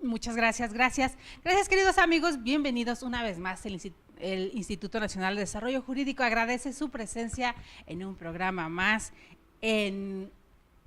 Muchas gracias, gracias. Gracias, queridos amigos. Bienvenidos una vez más. El Instituto Nacional de Desarrollo Jurídico agradece su presencia en un programa más en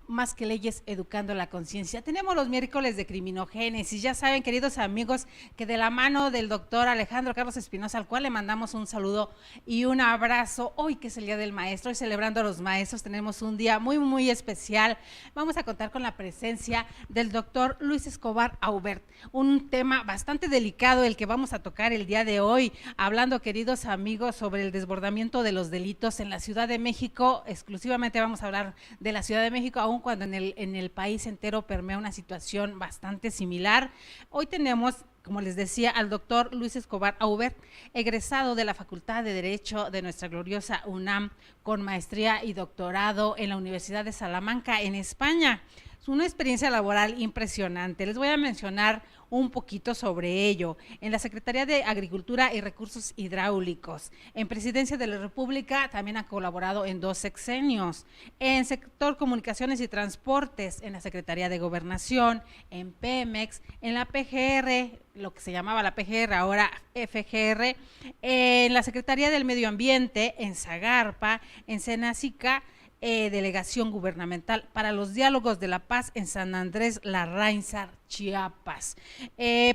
Más que Leyes, Educando la Conciencia. Tenemos los miércoles de criminogénesis. Ya saben, queridos amigos, que de la mano del doctor Alejandro Carlos Espinosa, al cual le mandamos un saludo y un abrazo, hoy que es el Día del Maestro y celebrando a los maestros, tenemos un día muy, muy especial. Vamos a contar con la presencia del doctor Luis Escobar Aubert, un tema bastante delicado el que vamos a tocar el día de hoy, hablando, queridos amigos, sobre el desbordamiento de los delitos en la Ciudad de México. Exclusivamente vamos a hablar de la Ciudad de México, aún cuando en el país entero permea una situación bastante similar. Hoy tenemos, como les decía, al doctor Luis Escobar Aubert, egresado de la Facultad de Derecho de nuestra gloriosa UNAM, con maestría y doctorado en la Universidad de Salamanca, en España. Es una experiencia laboral impresionante. Les voy a mencionar un poquito sobre ello. En la Secretaría de Agricultura y Recursos Hidráulicos, en Presidencia de la República, también ha colaborado en 2 sexenios, en sector Comunicaciones y Transportes, en la Secretaría de Gobernación, en Pemex, en la PGR, lo que se llamaba la PGR, ahora FGR, en la Secretaría del Medio Ambiente, en Zagarpa, en Senacica, delegación gubernamental para los diálogos de la paz en San Andrés Larráinzar, Chiapas.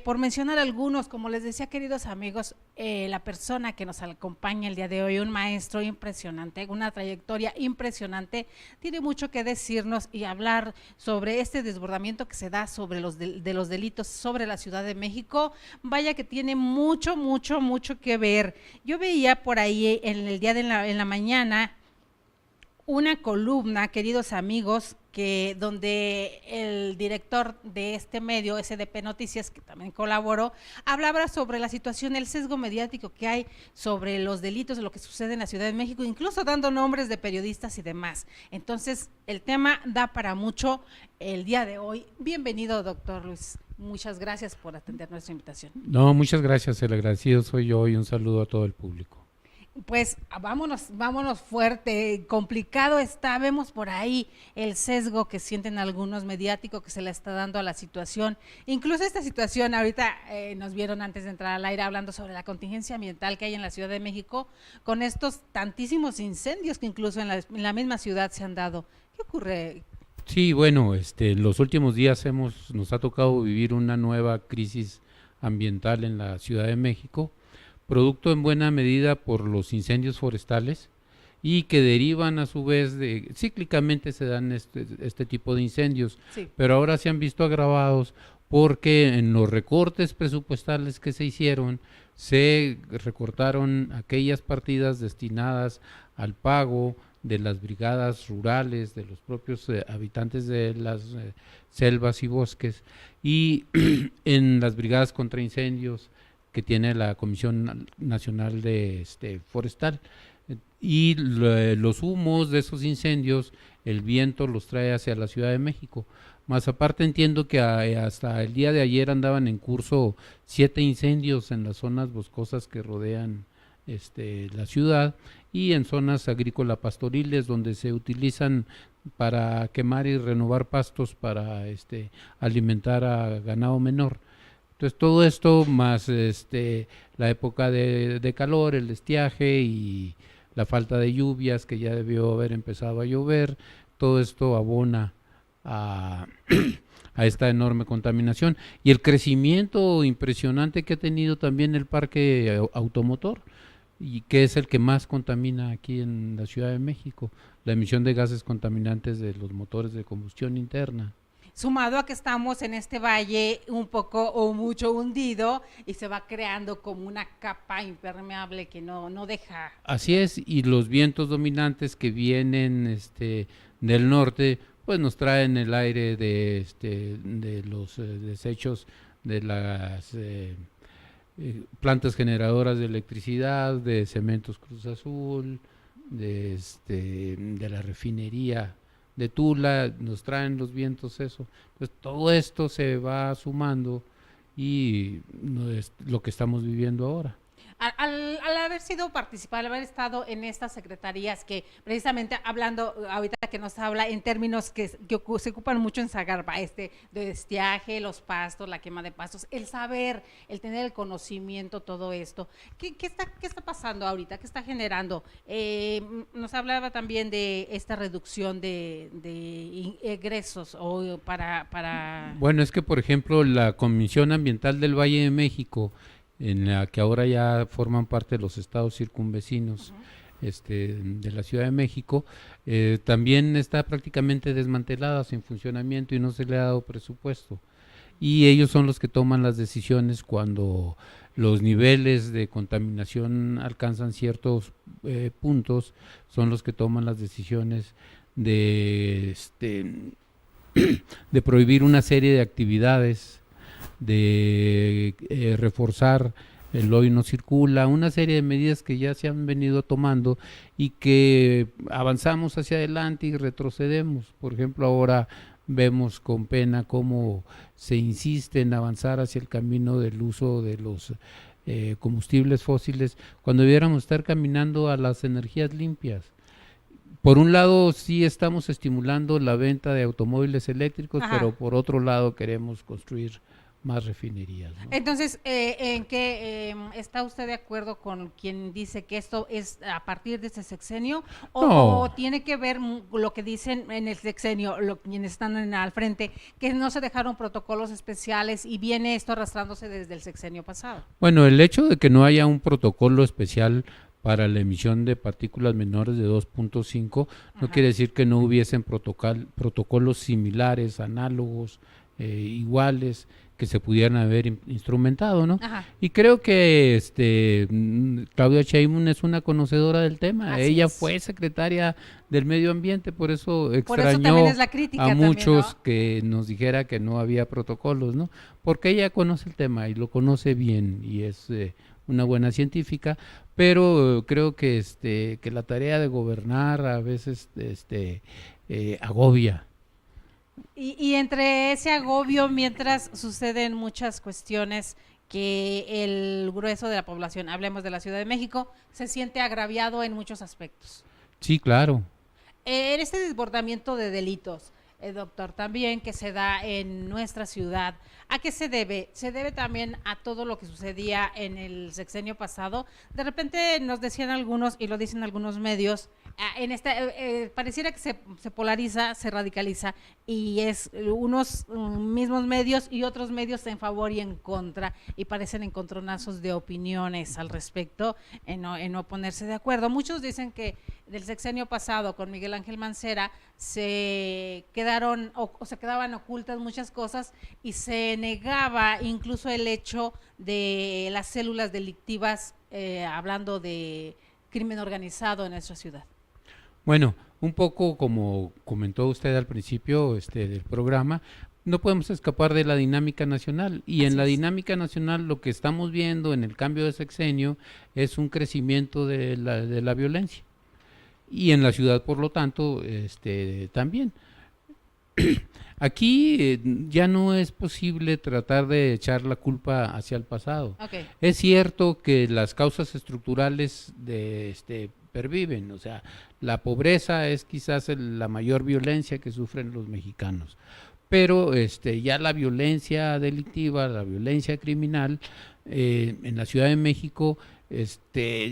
Por mencionar algunos, como les decía, queridos amigos, la persona que nos acompaña el día de hoy, un maestro impresionante, una trayectoria impresionante, tiene mucho que decirnos y hablar sobre este desbordamiento que se da sobre los delitos sobre la Ciudad de México. Vaya que tiene mucho, mucho, mucho que ver. Yo veía por ahí en el día de en la mañana una columna, queridos amigos, que donde el director de este medio, SDP Noticias, que también colaboró, hablaba sobre la situación, el sesgo mediático que hay sobre los delitos de lo que sucede en la Ciudad de México, incluso dando nombres de periodistas y demás. Entonces, el tema da para mucho el día de hoy. Bienvenido, doctor Luis. Muchas gracias por atender nuestra invitación. No, muchas gracias, el agradecido soy yo y un saludo a todo el público. Pues vámonos fuerte, complicado está, vemos por ahí el sesgo que sienten algunos mediático que se le está dando a la situación, incluso esta situación, ahorita nos vieron antes de entrar al aire hablando sobre la contingencia ambiental que hay en la Ciudad de México, con estos tantísimos incendios que incluso en la misma ciudad se han dado. ¿Qué ocurre? Sí, bueno, en los últimos días nos ha tocado vivir una nueva crisis ambiental en la Ciudad de México, producto en buena medida por los incendios forestales y que derivan a su vez cíclicamente se dan este tipo de incendios, Sí. pero ahora se han visto agravados porque en los recortes presupuestales que se hicieron se recortaron aquellas partidas destinadas al pago de las brigadas rurales, de los propios habitantes de las selvas y bosques, y en las brigadas contra incendios que tiene la Comisión Nacional de Forestal. Y los humos de esos incendios, el viento los trae hacia la Ciudad de México. Más aparte entiendo que hasta el día de ayer andaban en curso 7 incendios en las zonas boscosas que rodean la ciudad y en zonas agrícola pastoriles donde se utilizan para quemar y renovar pastos para alimentar a ganado menor. Entonces todo esto más la época de calor, el estiaje y la falta de lluvias que ya debió haber empezado a llover, todo esto abona a, a esta enorme contaminación y el crecimiento impresionante que ha tenido también el parque automotor y que es el que más contamina aquí en la Ciudad de México, la emisión de gases contaminantes de los motores de combustión interna. Sumado a que estamos en este valle un poco o mucho hundido y se va creando como una capa impermeable que no deja. Así es, y los vientos dominantes que vienen del norte, pues nos traen el aire de los desechos de las plantas generadoras de electricidad, de Cementos Cruz Azul, de la refinería de Tula, nos traen los vientos eso. Entonces todo esto se va sumando y no es lo que estamos viviendo ahora. Al haber sido participar, al haber estado en estas secretarías que precisamente hablando ahorita que nos habla en términos que se ocupan mucho en Zagarpa, de estiaje, los pastos, la quema de pastos, el saber, el tener el conocimiento, todo esto, ¿qué está pasando ahorita? ¿Qué está generando? Nos hablaba también de esta reducción de egresos o para... Bueno, es que por ejemplo la Comisión Ambiental del Valle de México, en la que ahora ya forman parte de los estados circunvecinos de la Ciudad de México, también está prácticamente desmantelada, sin funcionamiento y no se le ha dado presupuesto. Y ellos son los que toman las decisiones cuando los niveles de contaminación alcanzan ciertos puntos, son los que toman las decisiones de, de prohibir una serie de actividades, de reforzar el hoy no circula, una serie de medidas que ya se han venido tomando y que avanzamos hacia adelante y retrocedemos. Por ejemplo, ahora vemos con pena cómo se insiste en avanzar hacia el camino del uso de los combustibles fósiles, cuando debiéramos estar caminando a las energías limpias. Por un lado sí estamos estimulando la venta de automóviles eléctricos, Ajá. pero por otro lado queremos construir más refinerías, ¿no? Entonces, ¿en qué está usted de acuerdo con quien dice que esto es a partir de este sexenio? ¿O tiene que ver lo que dicen en el sexenio, quienes están al frente, que no se dejaron protocolos especiales y viene esto arrastrándose desde el sexenio pasado? Bueno, el hecho de que no haya un protocolo especial para la emisión de partículas menores de 2.5 no quiere decir que no hubiesen protocolos similares, análogos, iguales, que se pudieran haber instrumentado, ¿no? Ajá. Y creo que Claudia Sheinbaum es una conocedora del tema. Así Ella es. fue secretaria del Medio Ambiente, por eso Por eso extrañó también es la crítica a también, muchos ¿no? que nos dijera que no había protocolos, ¿no? Porque ella conoce el tema y lo conoce bien y es una buena científica, pero creo que que la tarea de gobernar a veces agobia. Y entre ese agobio, mientras suceden muchas cuestiones que el grueso de la población, hablemos de la Ciudad de México, se siente agraviado en muchos aspectos. Sí, claro. En este desbordamiento de delitos, doctor, también que se da en nuestra ciudad, ¿a qué se debe? Se debe también a todo lo que sucedía en el sexenio pasado. De repente nos decían algunos, y lo dicen algunos medios, pareciera que se polariza, se radicaliza, y es unos mismos medios y otros medios en favor y en contra, y parecen encontronazos de opiniones al respecto, en no ponerse de acuerdo. Muchos dicen que del sexenio pasado con Miguel Ángel Mancera se quedaron o se quedaban ocultas muchas cosas y se negaba incluso el hecho de las células delictivas, hablando de crimen organizado en nuestra ciudad. Bueno, un poco como comentó usted al principio del programa, no podemos escapar de la dinámica nacional y Así en la es. dinámica nacional lo que estamos viendo en el cambio de sexenio es un crecimiento de la violencia y en la ciudad por lo tanto también. Aquí ya no es posible tratar de echar la culpa hacia el pasado. Okay. Es cierto que las causas estructurales perviven, o sea, la pobreza es quizás la mayor violencia que sufren los mexicanos, pero ya la violencia delictiva, la violencia criminal en la Ciudad de México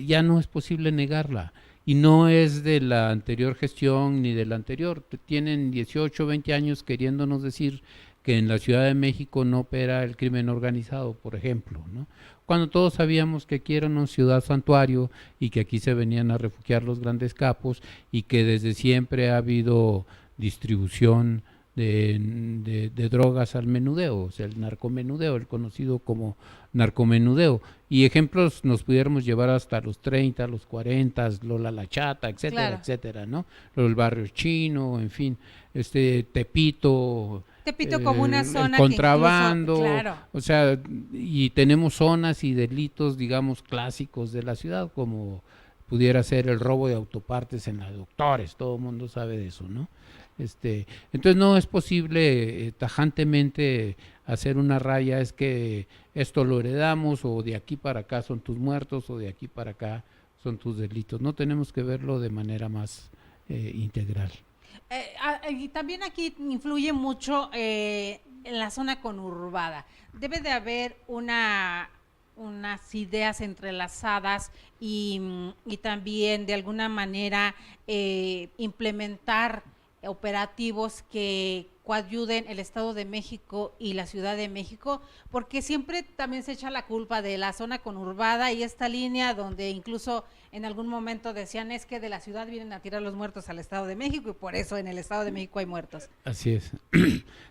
ya no es posible negarla. Y no es de la anterior gestión ni de la anterior. Tienen 18, 20 años queriéndonos decir que en la Ciudad de México no opera el crimen organizado, por ejemplo, ¿no? Cuando todos sabíamos que aquí era una ciudad santuario y que aquí se venían a refugiar los grandes capos y que desde siempre ha habido distribución de drogas al menudeo, o sea, el narcomenudeo, el conocido como narcomenudeo. Y ejemplos nos pudiéramos llevar hasta los 30, los 40, Lola la Chata, etcétera, Claro. etcétera, ¿no? El barrio chino, en fin, Tepito, Como una zona el contrabando, que incluso, claro. o sea, y tenemos zonas y delitos, digamos, clásicos de la ciudad, como pudiera ser el robo de autopartes en la Doctores, todo el mundo sabe de eso, ¿no? Entonces no es posible tajantemente hacer una raya, es que esto lo heredamos o de aquí para acá son tus muertos o de aquí para acá son tus delitos. No, tenemos que verlo de manera más integral. Y también aquí influye mucho en la zona conurbada. Debe de haber unas ideas entrelazadas y también de alguna manera implementar operativos que coayuden el Estado de México y la Ciudad de México, porque siempre también se echa la culpa de la zona conurbada y esta línea donde incluso en algún momento decían es que de la ciudad vienen a tirar los muertos al Estado de México y por eso en el Estado de México hay muertos. Así es.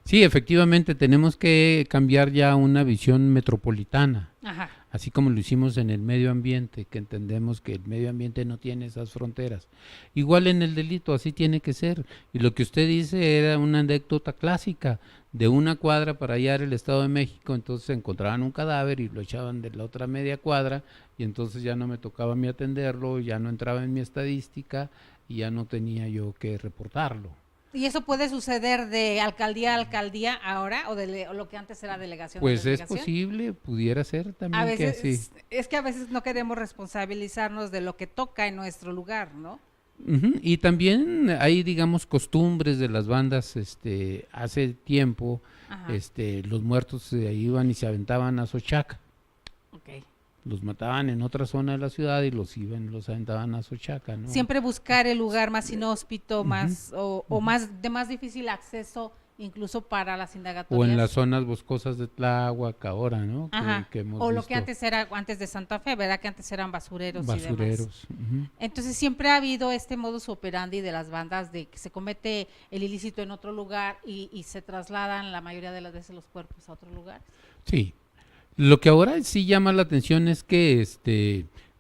Sí, efectivamente tenemos que cambiar ya una visión metropolitana. Ajá. Así como lo hicimos en el medio ambiente, que entendemos que el medio ambiente no tiene esas fronteras. Igual en el delito, así tiene que ser. Y lo que usted dice era una anécdota clásica, de una cuadra para hallar el Estado de México, entonces encontraban un cadáver y lo echaban de la otra media cuadra, y entonces ya no me tocaba a mí atenderlo, ya no entraba en mi estadística, y ya no tenía yo que reportarlo. ¿Y eso puede suceder de alcaldía a alcaldía ahora o o lo que antes era delegación? Pues a delegación? Es posible, pudiera ser también a veces, que así. Es que a veces no queremos responsabilizarnos de lo que toca en nuestro lugar, ¿no? Uh-huh. Y también hay, digamos, costumbres de las bandas. Hace tiempo, los muertos se iban y se aventaban a Xochaca. Okay. Los mataban en otra zona de la ciudad y los aventaban a Xochaca, ¿no? Siempre buscar el lugar más inhóspito, más o más de más difícil acceso, incluso para las indagatorias. O en las zonas boscosas de Tláhuac ahora, ¿no? Que hemos o lo visto. Que antes era, antes de Santa Fe, ¿verdad? Que antes eran basureros y demás. Entonces siempre ha habido este modus operandi de las bandas de que se comete el ilícito en otro lugar y se trasladan la mayoría de las veces los cuerpos a otro lugar. Sí. Lo que ahora sí llama la atención es que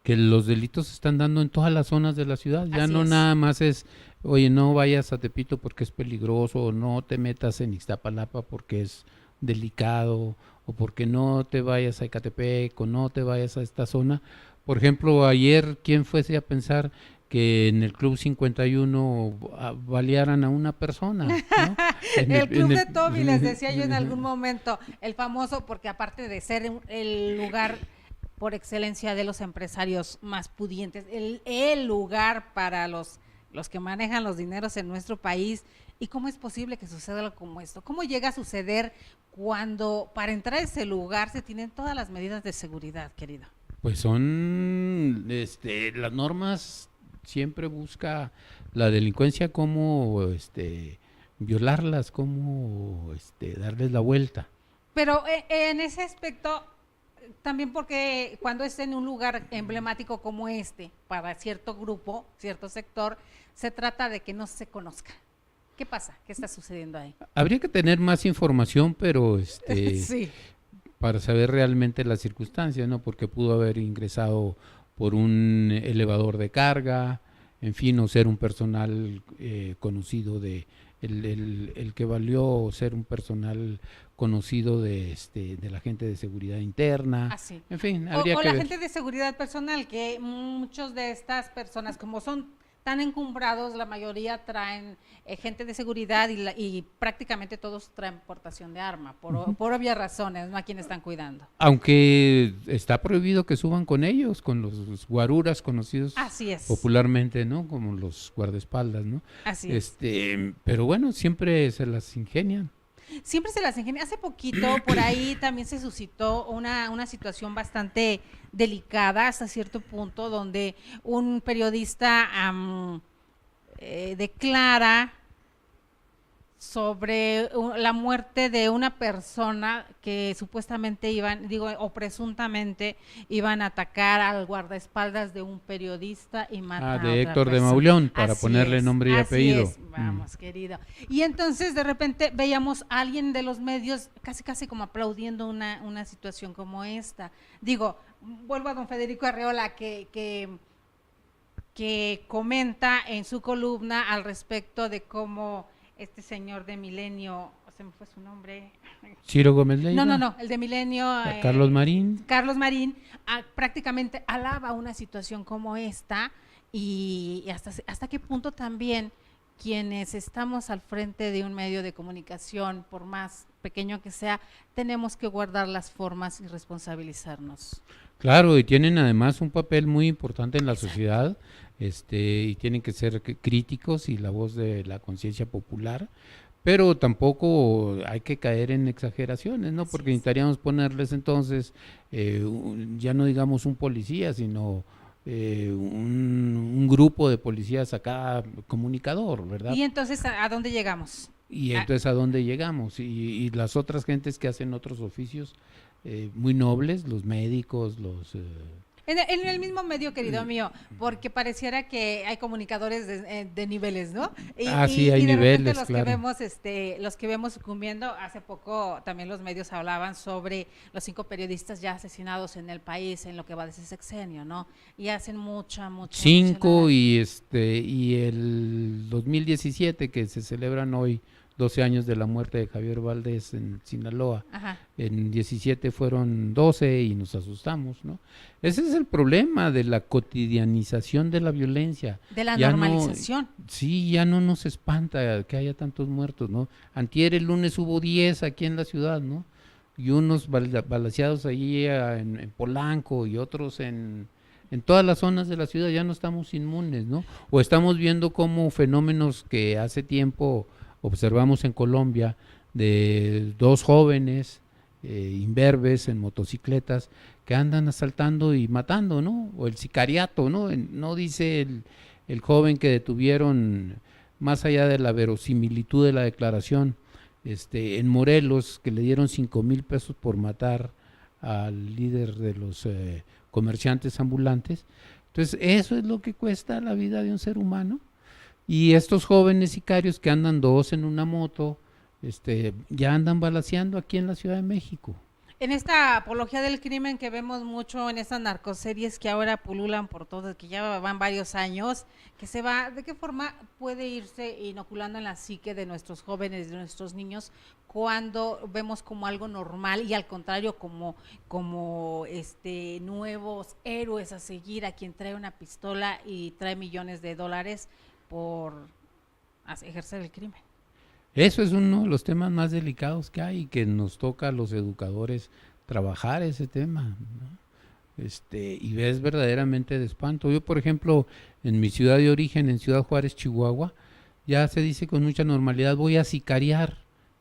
los delitos se están dando en todas las zonas de la ciudad. Ya no nada más es, oye, no vayas a Tepito porque es peligroso, o no te metas en Ixtapalapa porque es delicado, o porque no te vayas a Ecatepec, o no te vayas a esta zona. Por ejemplo, ayer, ¿quién fuese a pensar que en el Club 51 balearan a una persona, ¿no? El Club de Toby, les decía yo en algún momento, el famoso, porque aparte de ser el lugar por excelencia de los empresarios más pudientes, el lugar para los que manejan los dineros en nuestro país. ¿Y cómo es posible que suceda algo como esto? ¿Cómo llega a suceder cuando para entrar a ese lugar se tienen todas las medidas de seguridad, querido? Pues son las normas. Siempre busca la delincuencia cómo violarlas, cómo darles la vuelta. Pero en ese aspecto, también porque cuando es en un lugar emblemático como para cierto grupo, cierto sector, se trata de que no se conozca. ¿Qué pasa? ¿Qué está sucediendo ahí? Habría que tener más información, pero sí. Para saber realmente las circunstancias, ¿no? Porque pudo haber ingresado por un elevador de carga, en fin, o ser un personal conocido el que valió ser un personal conocido de la gente de seguridad interna. En fin, habría que la ver. Gente de seguridad personal, que muchos de estas personas, como son tan encumbrados, la mayoría traen gente de seguridad y prácticamente todos traen portación de arma, por obvias razones, no a quienes están cuidando. Aunque está prohibido que suban con ellos, con los guaruras conocidos popularmente, ¿no? Como los guardaespaldas, ¿no? Así es. Pero bueno, siempre se las ingenian. Siempre se las ingenia. Hace poquito por ahí también se suscitó una situación bastante delicada hasta cierto punto, donde un periodista declara sobre la muerte de una persona que supuestamente presuntamente iban a atacar al guardaespaldas de un periodista y matar a de otra Héctor persona. de Mauleón, para ponerle nombre y apellido. Vamos, querido. Y entonces de repente veíamos a alguien de los medios casi como aplaudiendo una situación como esta. Vuelvo a don Federico Arreola que comenta en su columna al respecto de cómo este señor de Milenio, se me fue su nombre. Ciro Gómez Leiva. No, el de Milenio. Carlos Marín. Carlos Marín prácticamente alaba una situación como esta y hasta qué punto también quienes estamos al frente de un medio de comunicación, por más pequeño que sea, tenemos que guardar las formas y responsabilizarnos. Claro, y tienen además un papel muy importante en la Exacto. sociedad, y tienen que ser críticos y la voz de la conciencia popular, pero tampoco hay que caer en exageraciones, ¿no? Así Porque es. necesitaríamos ponerles entonces, ya no digamos un policía, sino un grupo de policías a cada comunicador, ¿verdad? Y entonces, ¿a dónde llegamos? Y Ah, entonces, ¿a dónde llegamos? Y las otras gentes que hacen otros oficios muy nobles, los médicos, en el mismo medio, querido mío, porque pareciera que hay comunicadores de niveles, ¿no? sí, hay Y de repente niveles, claro. los que vemos sucumbiendo, hace poco también los medios hablaban sobre los 5 periodistas ya asesinados en el país en lo que va de ese sexenio, ¿no? Y hacen mucha 5 y el 2017 que se celebran hoy 12 años de la muerte de Javier Valdés en Sinaloa. Ajá, En 17 fueron 12 y nos asustamos, ¿no? Ese es el problema de la cotidianización de la violencia. de la Ya no, normalización. sí, ya no nos espanta que haya tantos muertos, ¿no? Antier el lunes hubo 10 aquí en la ciudad, ¿no? Y unos balaceados allí en Polanco y otros en todas las zonas de la ciudad. Ya no estamos inmunes, ¿no? O estamos viendo como fenómenos que hace tiempo observamos en Colombia de 2 jóvenes imberbes en motocicletas que andan asaltando y matando, ¿no? O el sicariato, ¿no? No dice el joven que detuvieron, más allá de la verosimilitud de la declaración, en Morelos, que le dieron 5,000 pesos por matar al líder de los comerciantes ambulantes. Entonces, eso es lo que cuesta la vida de un ser humano. Y estos jóvenes sicarios que andan 2 en una moto, ya andan balaceando aquí en la Ciudad de México. En esta apología del crimen que vemos mucho en estas narcoseries que ahora pululan por todo, que ya van varios años, que se va, ¿de qué forma puede irse inoculando en la psique de nuestros jóvenes, de nuestros niños, cuando vemos como algo normal y al contrario como nuevos héroes a seguir a quien trae una pistola y trae millones de dólares por ejercer el crimen? Eso es uno de los temas más delicados que hay y que nos toca a los educadores trabajar ese tema, ¿no? Y ves verdaderamente de espanto. Yo, por ejemplo, en mi ciudad de origen, en Ciudad Juárez, Chihuahua, ya se dice con mucha normalidad, voy a sicariar.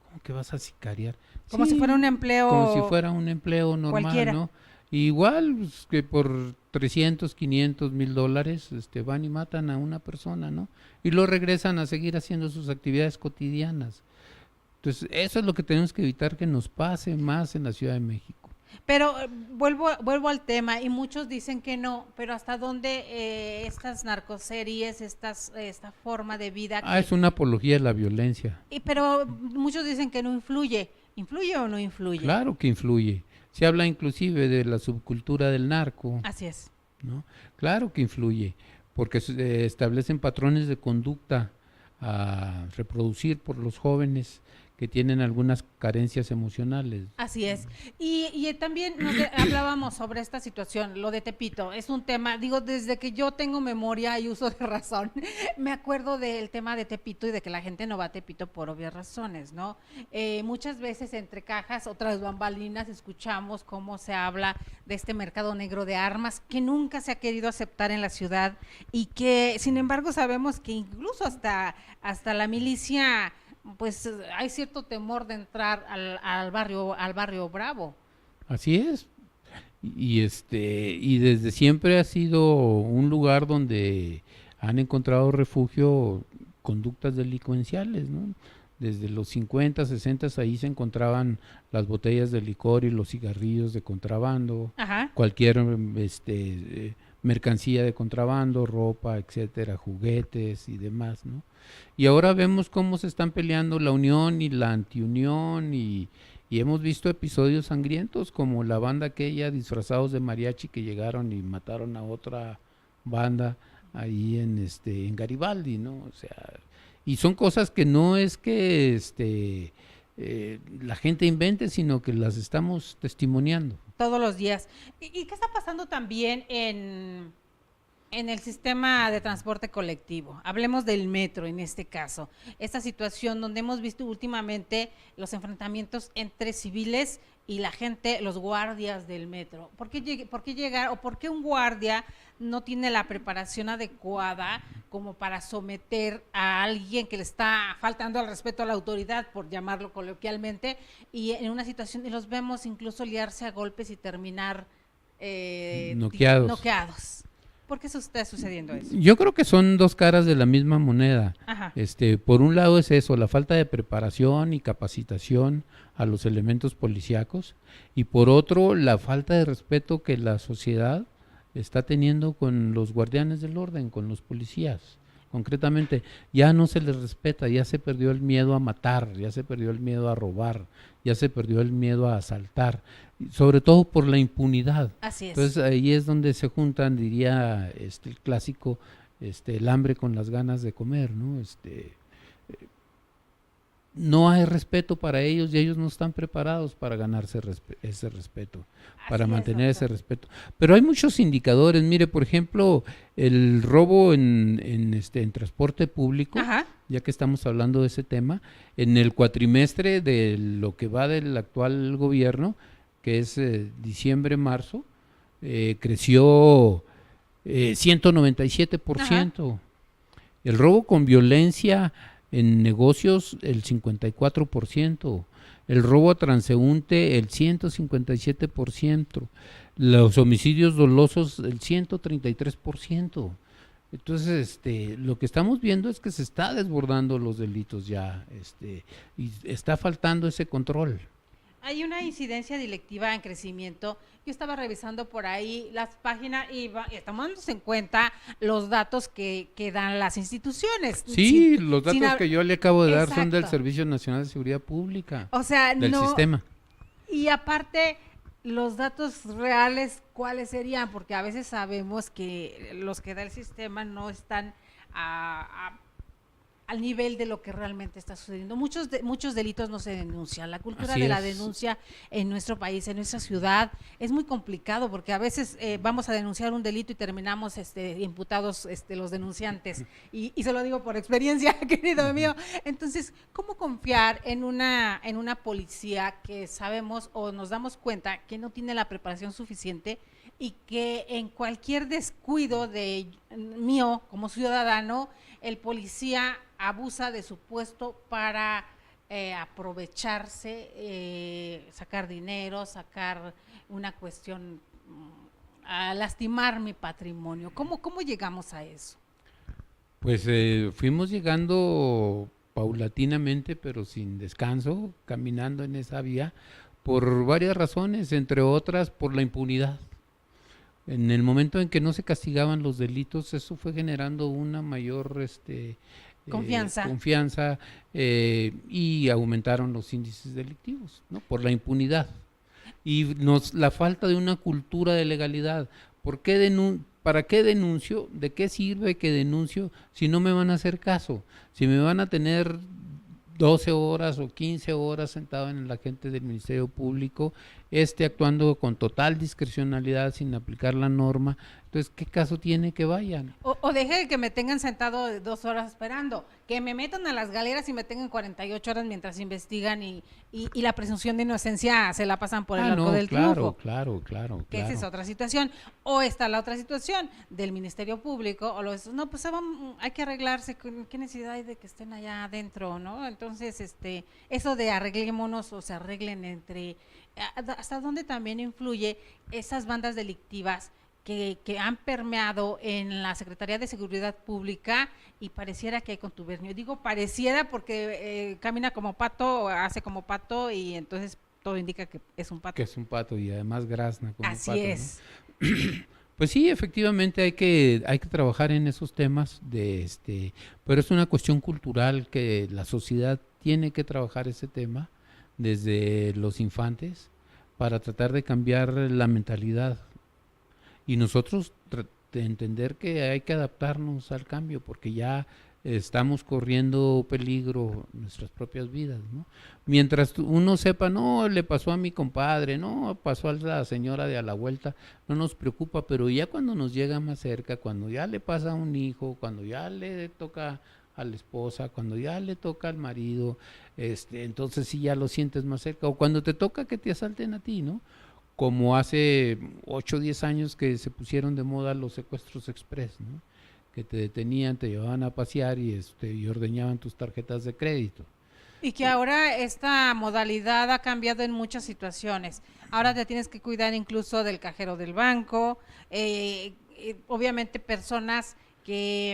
¿Cómo que vas a sicariar? Como si fuera un Sí, como si empleo fuera un empleo normal, cualquiera. ¿no? Igual pues, que por 300, 500, $1,000, van y matan a una persona, ¿no? Y luego regresan a seguir haciendo sus actividades cotidianas. Entonces, eso es lo que tenemos que evitar que nos pase más en la Ciudad de México. Pero vuelvo al tema y muchos dicen que no, pero hasta dónde estas narcoseries, esta forma de vida Es una apología de la violencia. pero muchos dicen que no influye. ¿Influye o no influye? Claro que influye. Se habla inclusive de la subcultura del narco, Así es. ¿no? Claro que influye, porque establecen patrones de conducta a reproducir por los jóvenes que tienen algunas carencias emocionales. Así es. Y también hablábamos sobre esta situación, lo de Tepito. Es un tema, digo, desde que yo tengo memoria y uso de razón, me acuerdo del tema de Tepito y de que la gente no va a Tepito por obvias razones, ¿no? Muchas veces entre cajas, otras bambalinas, escuchamos cómo se habla de este mercado negro de armas que nunca se ha querido aceptar en la ciudad y que, sin embargo, sabemos que incluso hasta la milicia pues hay cierto temor de entrar al barrio Bravo. Así es. Y desde siempre ha sido un lugar donde han encontrado refugio conductas delincuenciales, ¿no? Desde los 50, 60 ahí se encontraban las botellas de licor y los cigarrillos de contrabando, Ajá. cualquier mercancía de contrabando, ropa, etcétera, juguetes y demás, ¿no? Y ahora vemos cómo se están peleando la unión y la antiunión y hemos visto episodios sangrientos como la banda aquella disfrazados de mariachi que llegaron y mataron a otra banda ahí en Garibaldi, ¿no? O sea, y son cosas que no es que la gente invente, sino que las estamos testimoniando. Todos los días. ¿Y qué está pasando también En el sistema de transporte colectivo, hablemos del metro en este caso, esta situación donde hemos visto últimamente los enfrentamientos entre civiles y la gente, los guardias del metro. ¿Por qué llegar o por qué un guardia no tiene la preparación adecuada como para someter a alguien que le está faltando al respeto a la autoridad, por llamarlo coloquialmente, y en una situación, y los vemos incluso liarse a golpes y terminar noqueados? ¿Por qué está sucediendo eso? Yo creo que son dos caras de la misma moneda. Ajá. Por un lado es eso, la falta de preparación y capacitación a los elementos policíacos, y por otro la falta de respeto que la sociedad está teniendo con los guardianes del orden, con los policías. Concretamente, ya no se les respeta, ya se perdió el miedo a matar, ya se perdió el miedo a robar, ya se perdió el miedo a asaltar, sobre todo por la impunidad. Así es. Entonces ahí es donde se juntan, diría el clásico, el hambre con las ganas de comer, ¿no? No hay respeto para ellos y ellos no están preparados para ganarse ese respeto, para mantener ese respeto. Pero hay muchos indicadores. Mire, por ejemplo, el robo en transporte público, Ajá. ya que estamos hablando de ese tema, en el cuatrimestre de lo que va del actual gobierno, que es diciembre-marzo, creció 197%. Ajá. El robo con violencia en negocios, el 54%, el robo a transeúnte, el 157%, los homicidios dolosos, el 133%. Entonces, lo que estamos viendo es que se está desbordando los delitos ya, y está faltando ese control. Hay una incidencia delictiva en crecimiento. Yo estaba revisando por ahí las páginas y tomamos en cuenta los datos que dan las instituciones. Sí, los datos que yo le acabo de dar son del Servicio Nacional de Seguridad Pública. O sea, del sistema. Y aparte, los datos reales, ¿cuáles serían? Porque a veces sabemos que los que da el sistema no están al nivel de lo que realmente está sucediendo. Muchos delitos no se denuncian. La cultura de la denuncia en nuestro país, en nuestra ciudad, es muy complicado porque a veces vamos a denunciar un delito y terminamos imputados los denunciantes. Y se lo digo por experiencia, querido mío. Entonces, ¿cómo confiar en una policía que sabemos o nos damos cuenta que no tiene la preparación suficiente y que en cualquier descuido mío como ciudadano, el policía abusa de su puesto para aprovecharse, sacar dinero, sacar una cuestión, a lastimar mi patrimonio? ¿Cómo llegamos a eso? Pues fuimos llegando paulatinamente, pero sin descanso, caminando en esa vía, por varias razones, entre otras por la impunidad. En el momento en que no se castigaban los delitos, eso fue generando una mayor confianza y aumentaron los índices delictivos, ¿no? Por la impunidad y la falta de una cultura de legalidad. ¿Para qué denuncio? ¿De qué sirve que denuncio si no me van a hacer caso? Si me van a tener 12 horas o 15 horas sentado en el agente del Ministerio Público, actuando con total discrecionalidad sin aplicar la norma. Entonces, ¿qué caso tiene que vayan? O deje de que me tengan sentado 2 horas esperando, que me metan a las galeras y me tengan 48 horas mientras investigan y la presunción de inocencia se la pasan por el arco del triunfo. Claro. Que esa es otra situación. O está la otra situación del Ministerio Público, no, pues hay que arreglarse, ¿qué necesidad hay de que estén allá adentro, no? Entonces, eso de arreglémonos o se arreglen entre... ¿Hasta dónde también influye esas bandas delictivas que han permeado en la Secretaría de Seguridad Pública y pareciera que hay contubernio? Digo pareciera porque camina como pato, hace como pato y entonces todo indica que es un pato. Que es un pato y además grazna como Así pato. es. ¿No? Pues sí, efectivamente hay que trabajar en esos temas pero es una cuestión cultural que la sociedad tiene que trabajar ese tema desde los infantes para tratar de cambiar la mentalidad y nosotros de entender que hay que adaptarnos al cambio porque ya estamos corriendo peligro nuestras propias vidas, ¿no? Mientras uno sepa, no, le pasó a mi compadre, no, pasó a la señora de a la vuelta, no nos preocupa, pero ya cuando nos llega más cerca, cuando ya le pasa a un hijo, cuando ya le toca a la esposa, cuando ya le toca al marido, entonces sí ya lo sientes más cerca, o cuando te toca que te asalten a ti, ¿no? Como hace 8 o 10 años que se pusieron de moda los secuestros express, ¿no? Que te detenían, te llevaban a pasear y ordeñaban tus tarjetas de crédito. Y que ahora esta modalidad ha cambiado en muchas situaciones. Ahora te tienes que cuidar incluso del cajero del banco, obviamente personas que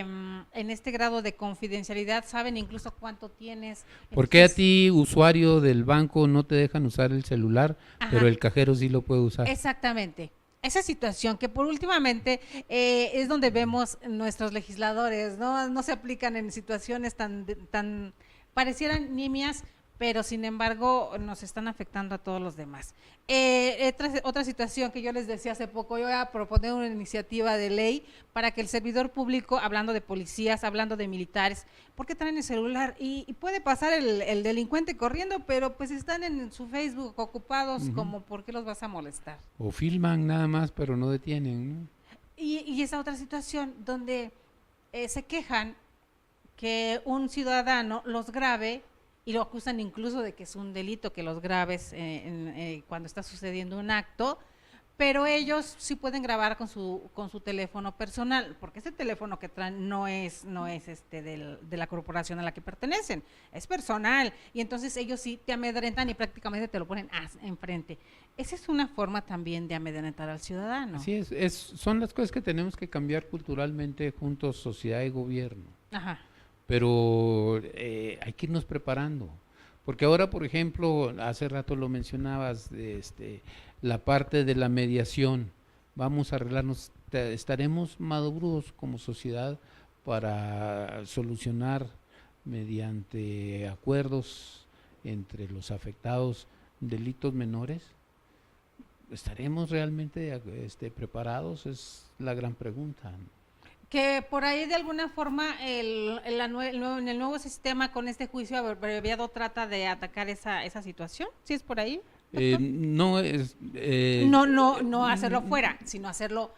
en este grado de confidencialidad saben incluso cuánto tienes. ¿Por qué a ti, usuario del banco, no te dejan usar el celular, pero el cajero sí lo puede usar? Exactamente. Esa situación que por últimamente es donde vemos nuestros legisladores, no se aplican en situaciones tan parecieran nimias, pero sin embargo nos están afectando a todos los demás. Otra situación que yo les decía hace poco, yo voy a proponer una iniciativa de ley para que el servidor público, hablando de policías, hablando de militares, ¿por qué traen el celular? Y puede pasar el delincuente corriendo, pero pues están en su Facebook ocupados, como ¿por qué los vas a molestar? O filman nada más, pero no detienen, ¿no? Y esa otra situación donde se quejan que un ciudadano los grabe y lo acusan incluso de que es un delito que los grabes cuando está sucediendo un acto, pero ellos sí pueden grabar con su teléfono personal, porque ese teléfono que traen no es de la corporación a la que pertenecen, es personal, y entonces ellos sí te amedrentan y prácticamente te lo ponen enfrente. Esa es una forma también de amedrentar al ciudadano. Así son las cosas que tenemos que cambiar culturalmente juntos, sociedad y gobierno. Ajá. Pero hay que irnos preparando, porque ahora, por ejemplo, hace rato lo mencionabas, la parte de la mediación, vamos a arreglarnos, estaremos maduros como sociedad para solucionar mediante acuerdos entre los afectados delitos menores. ¿Estaremos realmente preparados? Es la gran pregunta, ¿no? Que por ahí de alguna forma en el nuevo sistema con este juicio abreviado trata de atacar esa situación, ¿sí es por ahí? No es... no hacerlo fuera, sino hacerlo...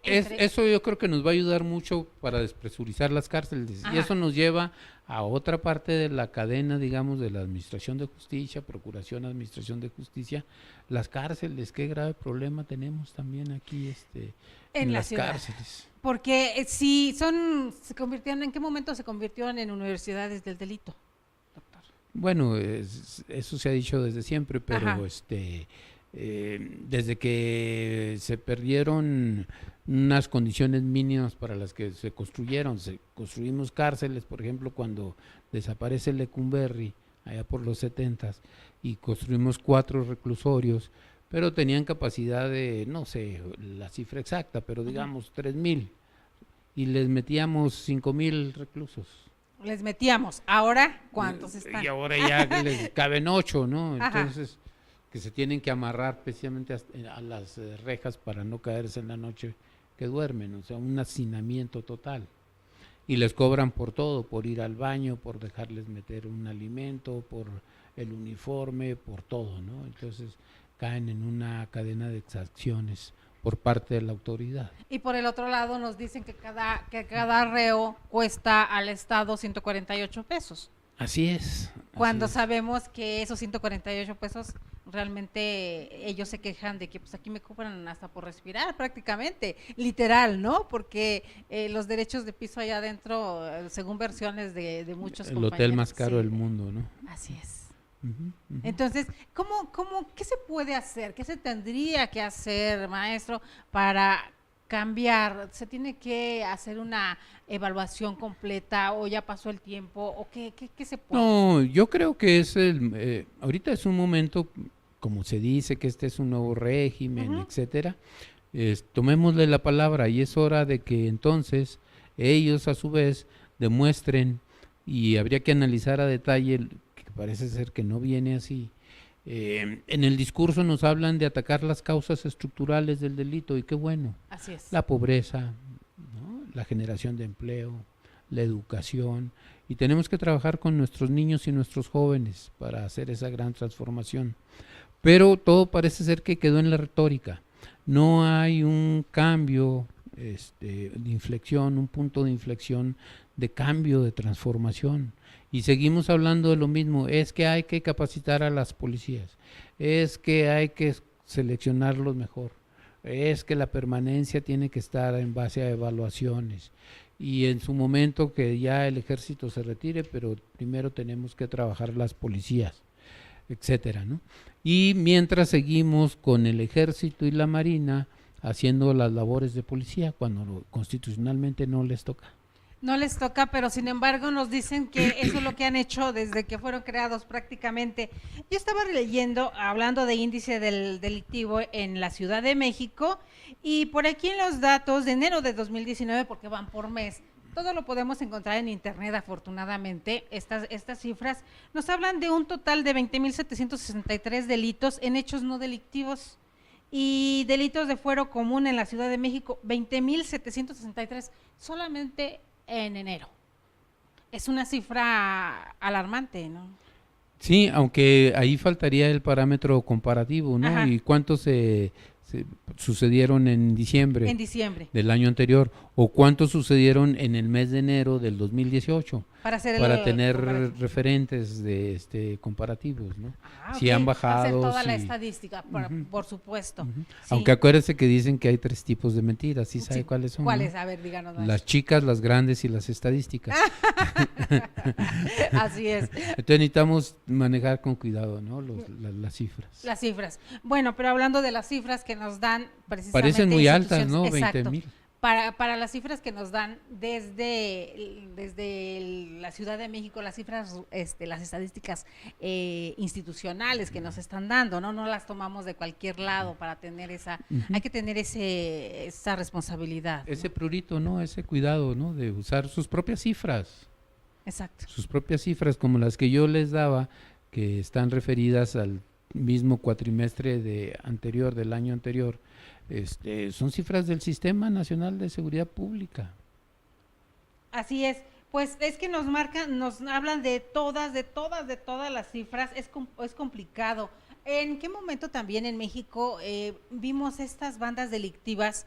Eso yo creo que nos va a ayudar mucho para despresurizar las cárceles. Ajá. Y eso nos lleva a otra parte de la cadena, digamos, de la administración de justicia, procuración, administración de justicia, las cárceles. Qué grave problema tenemos también aquí en las cárceles. Porque si se convirtieron, ¿en qué momento se convirtieron en universidades del delito, doctor? Bueno, eso se ha dicho desde siempre, pero desde que se perdieron unas condiciones mínimas para las que se construimos cárceles, por ejemplo, cuando desaparece Lecumberri, allá por los 70s, y construimos 4 reclusorios, pero tenían capacidad de, no sé la cifra exacta, pero digamos 3,000, y les metíamos 5,000 reclusos. Les metíamos, ¿ahora cuántos están? Y ahora ya les caben 8, ¿no? Entonces, ajá, que se tienen que amarrar precisamente a las rejas para no caerse en la noche que duermen, o sea, un hacinamiento total. Y les cobran por todo, por ir al baño, por dejarles meter un alimento, por el uniforme, por todo, ¿no? Entonces caen en una cadena de exacciones por parte de la autoridad. Y por el otro lado nos dicen que cada reo cuesta al Estado 148 pesos. Así es. Cuando sabemos que esos 148 pesos realmente ellos se quejan de que pues aquí me cobran hasta por respirar prácticamente, literal, ¿no? Porque los derechos de piso allá adentro, según versiones de muchos compañeros. El hotel más caro del mundo, ¿no? Así es. Entonces, ¿qué se puede hacer? ¿Qué se tendría que hacer, maestro, para cambiar? ¿Se tiene que hacer una evaluación completa o ya pasó el tiempo? ¿O qué se puede hacer? No, yo creo que ahorita es un momento, como se dice, que este es un nuevo régimen, etcétera. Tomémosle la palabra y es hora de que entonces ellos a su vez demuestren, y habría que analizar a detalle, parece ser que no viene así. En el discurso nos hablan de atacar las causas estructurales del delito, y qué bueno. Así es. La pobreza, ¿no? La generación de empleo, la educación, y tenemos que trabajar con nuestros niños y nuestros jóvenes para hacer esa gran transformación. Pero todo parece ser que quedó en la retórica. No hay un cambio de inflexión, un punto de inflexión, de cambio, de transformación. Y seguimos hablando de lo mismo. Es que hay que capacitar a las policías. Es que hay que seleccionarlos mejor. Es que la permanencia tiene que estar en base a evaluaciones. Y en su momento que ya el ejército se retire, pero primero tenemos que trabajar las policías, etcétera, ¿no? Y mientras seguimos con el ejército y la marina haciendo las labores de policía cuando constitucionalmente no les toca. No les toca, pero sin embargo nos dicen que eso es lo que han hecho desde que fueron creados prácticamente. Yo estaba leyendo, hablando de índice del delictivo en la Ciudad de México, y por aquí en los datos de enero de 2019, porque van por mes, todo lo podemos encontrar en internet afortunadamente, estas cifras nos hablan de un total de 20.763 delitos en hechos no delictivos y delitos de fuero común en la Ciudad de México, 20.763 solamente en enero. Es una cifra alarmante, ¿no? Sí, aunque ahí faltaría el parámetro comparativo, ¿no? Ajá. ¿Y cuántos se sucedieron en diciembre del año anterior? ¿O cuántos sucedieron en el mes de enero del 2018? Para tener referentes de comparativos, ¿no? Si han bajado. Hacer toda la estadística, por supuesto. Sí. Sí. Aunque acuérdese que dicen que hay 3 tipos de mentiras, ¿sí sabe cuáles son? ¿Cuáles? ¿No? A ver, díganos más. Las chicas, las grandes y las estadísticas. Así es. Entonces necesitamos manejar con cuidado, ¿no? Las cifras. Las cifras. Bueno, pero hablando de las cifras que nos dan precisamente. Parecen muy altas, ¿no? 20,000. Para las cifras que nos dan desde la Ciudad de México, las cifras, las estadísticas institucionales que nos están dando, no las tomamos de cualquier lado para tener hay que tener esa responsabilidad. Ese prurito, ¿no? Ese cuidado, ¿no? De usar sus propias cifras. Exacto. Sus propias cifras, como las que yo les daba, que están referidas al mismo cuatrimestre del año anterior. Son cifras del Sistema Nacional de Seguridad Pública. Así es, pues es que nos marcan, nos hablan de todas las cifras, es complicado. ¿En qué momento también en México vimos estas bandas delictivas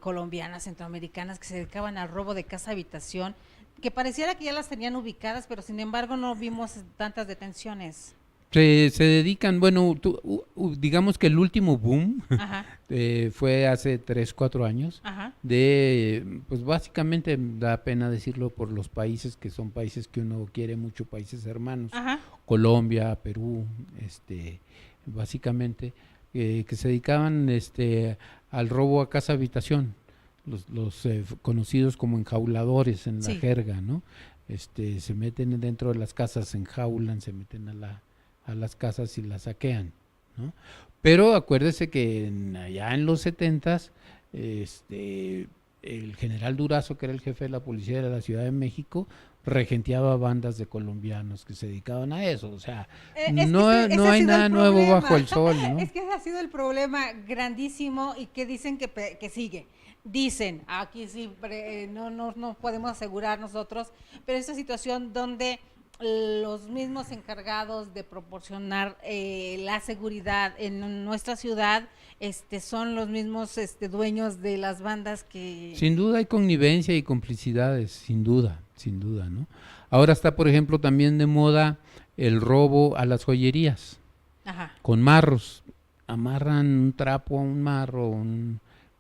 colombianas, centroamericanas, que se dedicaban al robo de casa-habitación, que pareciera que ya las tenían ubicadas, pero sin embargo no vimos tantas detenciones? Se dedican, bueno, digamos que el último boom fue hace 3, 4 años. Ajá. Pues básicamente da pena decirlo por los países que son países que uno quiere mucho, países hermanos. Ajá. Colombia, Perú, básicamente, que se dedicaban al robo a casa habitación, los conocidos como enjauladores en la jerga, ¿no? Se meten dentro de las casas, se enjaulan, se meten a las casas y las saquean, ¿no? Pero acuérdese que allá en los 70s, el general Durazo, que era el jefe de la policía de la Ciudad de México, regenteaba bandas de colombianos que se dedicaban a eso. O sea, no hay nada nuevo bajo el sol, ¿no? Es que ese ha sido el problema grandísimo y que dicen que sigue. Dicen, aquí sí, no podemos asegurar nosotros, pero esta situación donde los mismos encargados de proporcionar la seguridad en nuestra ciudad son los mismos dueños de las bandas que... Sin duda hay connivencia y complicidades, sin duda, ¿no? Ahora está, por ejemplo, también de moda el robo a las joyerías. Ajá. Con marros. Amarran un trapo a un marro,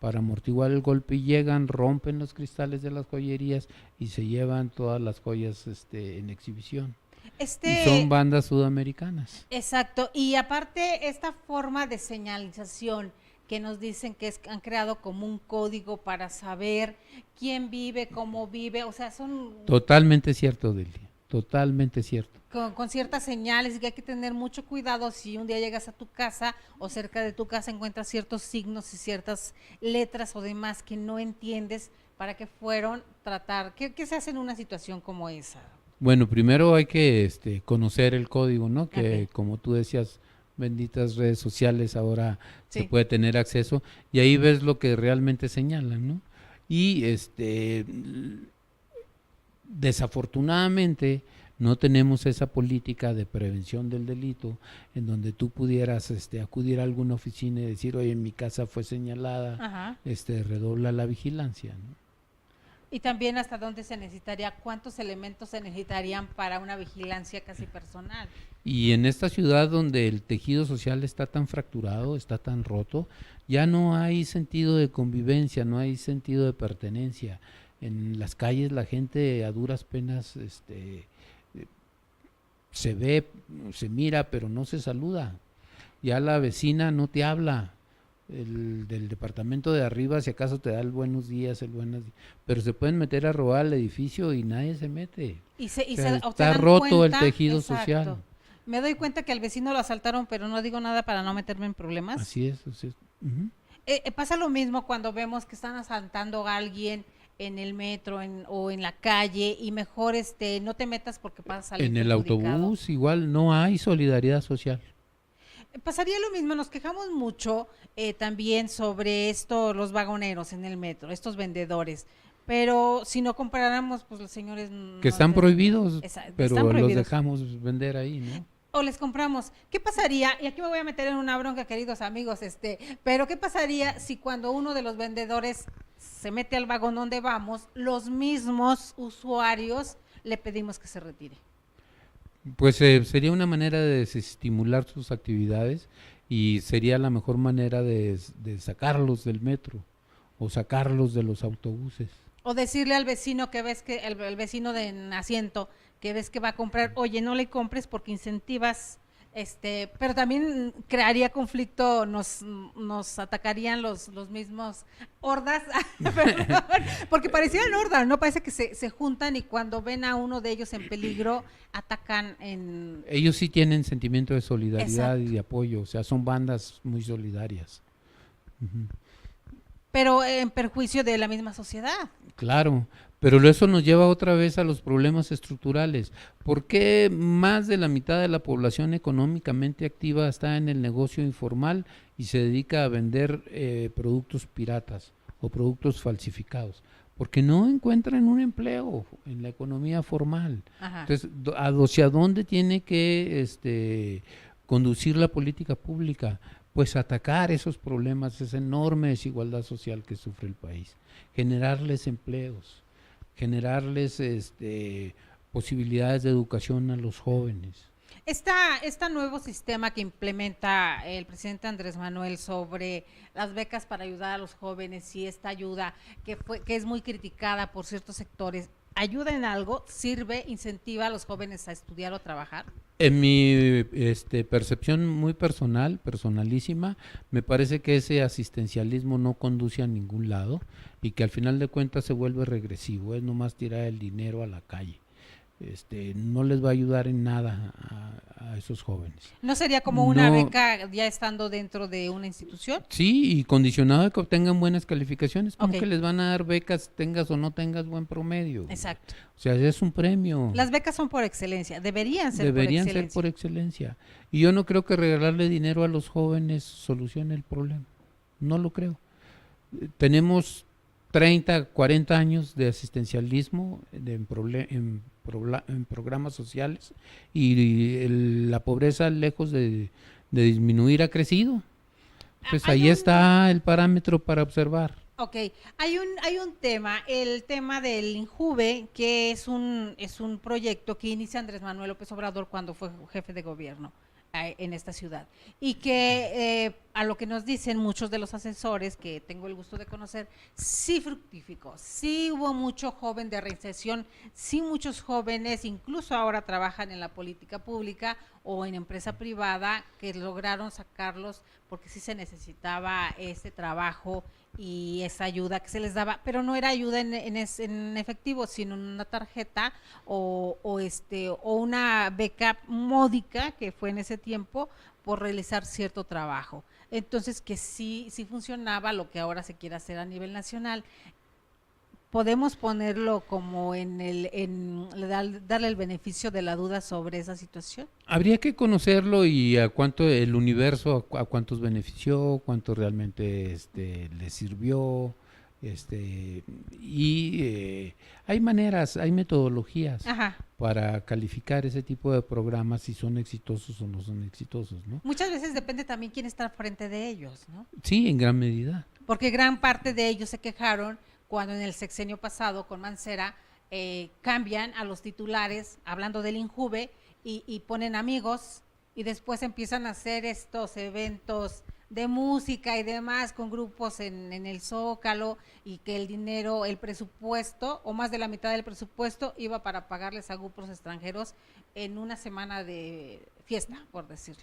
para amortiguar el golpe, y llegan, rompen los cristales de las joyerías y se llevan todas las joyas en exhibición. Y son bandas sudamericanas. Exacto, y aparte esta forma de señalización que nos dicen que han creado como un código para saber quién vive, cómo vive, o sea, son... Totalmente cierto, Delia, totalmente cierto. Con ciertas señales, y que hay que tener mucho cuidado si un día llegas a tu casa o cerca de tu casa encuentras ciertos signos y ciertas letras o demás que no entiendes para qué fueron tratar. ¿Qué se hace en una situación como esa? Bueno, primero hay que conocer el código, ¿no? Que como tú decías, benditas redes sociales ahora se puede tener acceso y ahí ves lo que realmente señalan, ¿no? Y Desafortunadamente no tenemos esa política de prevención del delito en donde tú pudieras acudir a alguna oficina y decir, oye, en mi casa fue señalada, Ajá. redobla la vigilancia, ¿no? Y también hasta dónde se necesitaría, cuántos elementos se necesitarían para una vigilancia casi personal. Y en esta ciudad donde el tejido social está tan fracturado, está tan roto, ya no hay sentido de convivencia, no hay sentido de pertenencia. En las calles la gente a duras penas se ve, se mira, pero no se saluda. Ya la vecina no te habla. El del departamento de arriba, si acaso te da el buenos días, pero se pueden meter a robar el edificio y nadie se mete. Y se, O y sea, se, o se está dan roto cuenta, el tejido exacto. social. Me doy cuenta que al vecino lo asaltaron, pero no digo nada para no meterme en problemas. Así es. Ujú. Pasa lo mismo cuando vemos que están asaltando a alguien en el metro o en la calle y mejor no te metas porque vas a salir En el perjudicado. autobús igual no hay solidaridad social. Pasaría lo mismo, nos quejamos mucho también sobre esto, los vagoneros en el metro, estos vendedores, pero si no comparáramos, pues los señores Que están prohibidos, pero están los prohibidos. dejamos vender ahí, ¿no? O les compramos. ¿Qué pasaría? Y aquí me voy a meter en una bronca, queridos amigos, pero ¿qué pasaría si cuando uno de los vendedores se mete al vagón donde vamos, los mismos usuarios le pedimos que se retire? Pues sería una manera de desestimular sus actividades y sería la mejor manera de sacarlos del metro o sacarlos de los autobuses. O decirle al vecino que ves que el vecino de asiento que ves que va a comprar, oye, no le compres porque incentivas, pero también crearía conflicto, nos atacarían los mismos hordas, perdón, porque parecieran hordas, ¿no? Parece que se juntan y cuando ven a uno de ellos en peligro, atacan en... Ellos sí tienen sentimiento de solidaridad. Exacto. Y de apoyo, o sea, son bandas muy solidarias. Ujú. Pero en perjuicio de la misma sociedad. Claro, pero eso nos lleva otra vez a los problemas estructurales. ¿Por qué más de la mitad de la población económicamente activa está en el negocio informal y se dedica a vender productos piratas o productos falsificados? Porque no encuentran un empleo en la economía formal. Ajá. Entonces, ¿hacia dónde tiene que conducir la política pública? Pues atacar esos problemas, esa enorme desigualdad social que sufre el país, generarles empleos, generarles posibilidades de educación a los jóvenes. Este nuevo sistema que implementa el presidente Andrés Manuel sobre las becas para ayudar a los jóvenes y esta ayuda que es muy criticada por ciertos sectores, ¿ayuda en algo? ¿Sirve? ¿Incentiva a los jóvenes a estudiar o trabajar? En mi percepción muy personal, personalísima, me parece que ese asistencialismo no conduce a ningún lado y que al final de cuentas se vuelve regresivo, es nomás tirar el dinero a la calle. No les va a ayudar en nada a esos jóvenes. ¿No sería como una No, beca ya estando dentro de una institución? sí, y condicionado a que obtengan buenas calificaciones, como Ok. que les van a dar becas, tengas o no tengas buen promedio. Exacto. O sea, es un premio. Las becas son por excelencia, deberían ser Deberían por ser excelencia. por excelencia. Y yo no creo que regalarle dinero a los jóvenes solucione el problema. No lo creo. Tenemos 30, 40 años de asistencialismo en programas sociales y la pobreza, lejos de disminuir, ha crecido. Pues Hay ahí está el parámetro para observar. Ok, hay un tema, el tema del INJUVE, que es un proyecto que inicia Andrés Manuel López Obrador cuando fue jefe de gobierno en esta ciudad. Y que a lo que nos dicen muchos de los asesores que tengo el gusto de conocer, sí fructificó, sí hubo mucho joven de reinserción, sí muchos jóvenes, incluso ahora trabajan en la política pública o en empresa privada, que lograron sacarlos porque sí se necesitaba este trabajo y esa ayuda que se les daba, pero no era ayuda en efectivo, sino en una tarjeta o una beca módica que fue en ese tiempo por realizar cierto trabajo. Entonces que sí funcionaba lo que ahora se quiere hacer a nivel nacional. Podemos ponerlo como darle el beneficio de la duda sobre esa situación. Habría que conocerlo y a cuánto el universo, a cuántos benefició, cuánto realmente le sirvió, Hay maneras, hay metodologías Ajá. para calificar ese tipo de programas, si son exitosos o no son exitosos, ¿no? Muchas veces depende también quién está al frente de ellos, ¿no? Sí, en gran medida. Porque gran parte de ellos se quejaron cuando en el sexenio pasado con Mancera cambian a los titulares, hablando del INJUVE, y ponen amigos, y después empiezan a hacer estos eventos de música y demás con grupos en el Zócalo, y que el dinero, el presupuesto, o más de la mitad del presupuesto, iba para pagarles a grupos extranjeros en una semana de fiesta, por decirlo.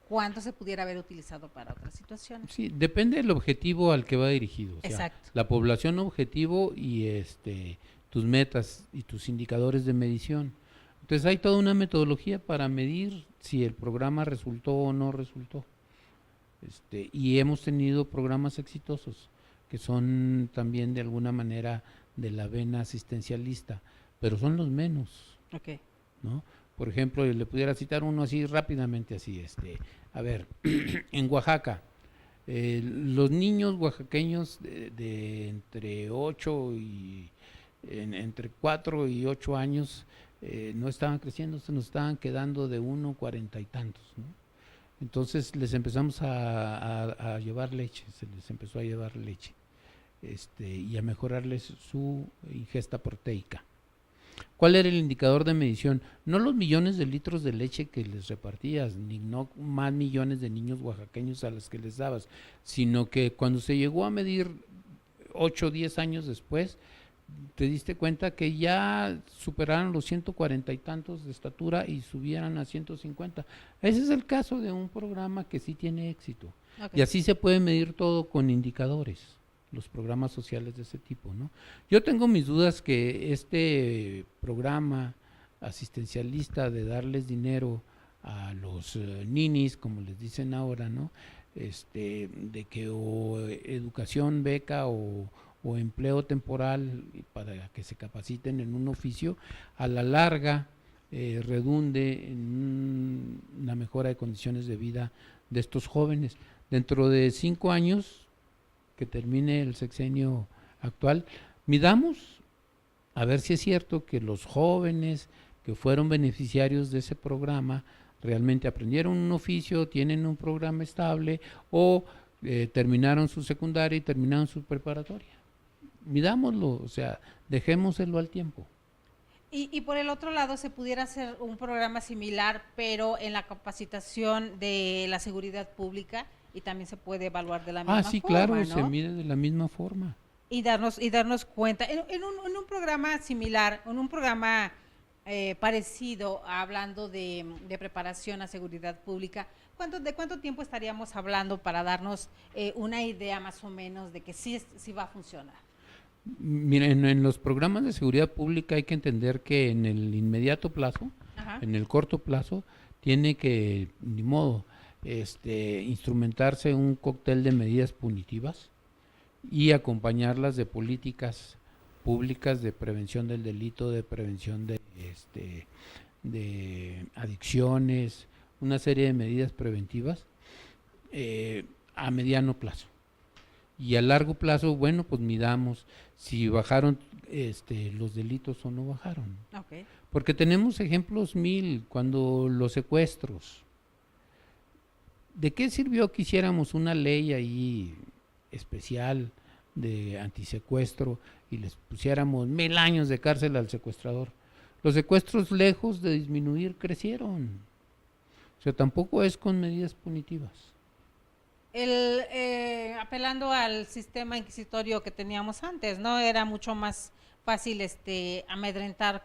¿Cuánto se pudiera haber utilizado para otras situaciones? Sí, depende del objetivo al que va dirigido. O sea, exacto. La población objetivo y tus metas y tus indicadores de medición. Entonces hay toda una metodología para medir si el programa resultó o no resultó. Y hemos tenido programas exitosos que son también de alguna manera de la vena asistencialista, pero son los menos, Okay. ¿no? Por ejemplo, le pudiera citar uno así rápidamente, así, a ver, en Oaxaca, los niños oaxaqueños de entre 8 y entre 4 y 8 años no estaban creciendo, se nos estaban quedando de 1,40 y tantos, ¿no? Entonces les empezamos a llevar leche, se les empezó a llevar leche, y a mejorarles su ingesta proteica. ¿Cuál era el indicador de medición? No los millones de litros de leche que les repartías, ni no más millones de niños oaxaqueños a los que les dabas, sino que cuando se llegó a medir 8 o 10 años después, te diste cuenta que ya superaron los 140 y tantos de estatura y subieran a 150. Ese es el caso de un programa que sí tiene éxito. Okay. Y así se puede medir todo con indicadores, los programas sociales de ese tipo, ¿no? Yo tengo mis dudas que este programa asistencialista de darles dinero a los ninis, como les dicen ahora, ¿no? De que o educación, beca o empleo temporal para que se capaciten en un oficio, a la larga redunde en una mejora de condiciones de vida de estos jóvenes. Dentro de 5 años, que termine el sexenio actual, midamos a ver si es cierto que los jóvenes que fueron beneficiarios de ese programa realmente aprendieron un oficio, tienen un programa estable o terminaron su secundaria y terminaron su preparatoria. Midámoslo, o sea, dejémoselo al tiempo. Y por el otro lado, se pudiera hacer un programa similar, pero en la capacitación de la seguridad pública, y también se puede evaluar de la misma forma. Sí, claro, ¿no? se mide de la misma forma. Y darnos cuenta, en un programa similar, en un programa parecido, hablando de preparación a seguridad pública, ¿de cuánto tiempo estaríamos hablando para darnos una idea más o menos de que sí va a funcionar? Miren, en los programas de seguridad pública hay que entender que en el inmediato plazo, ajá, en el corto plazo, tiene que, ni modo, instrumentarse un cóctel de medidas punitivas y acompañarlas de políticas públicas de prevención del delito, de prevención de adicciones, una serie de medidas preventivas a mediano plazo. Y a largo plazo, bueno, pues midamos si bajaron los delitos o no bajaron. Okay. Porque tenemos ejemplos mil, cuando los secuestros. ¿De qué sirvió que hiciéramos una ley ahí especial de antisecuestro y les pusiéramos 1000 años de cárcel al secuestrador? Los secuestros, lejos de disminuir, crecieron. O sea, tampoco es con medidas punitivas. Apelando al sistema inquisitorio que teníamos antes, ¿no? Era mucho más fácil amedrentar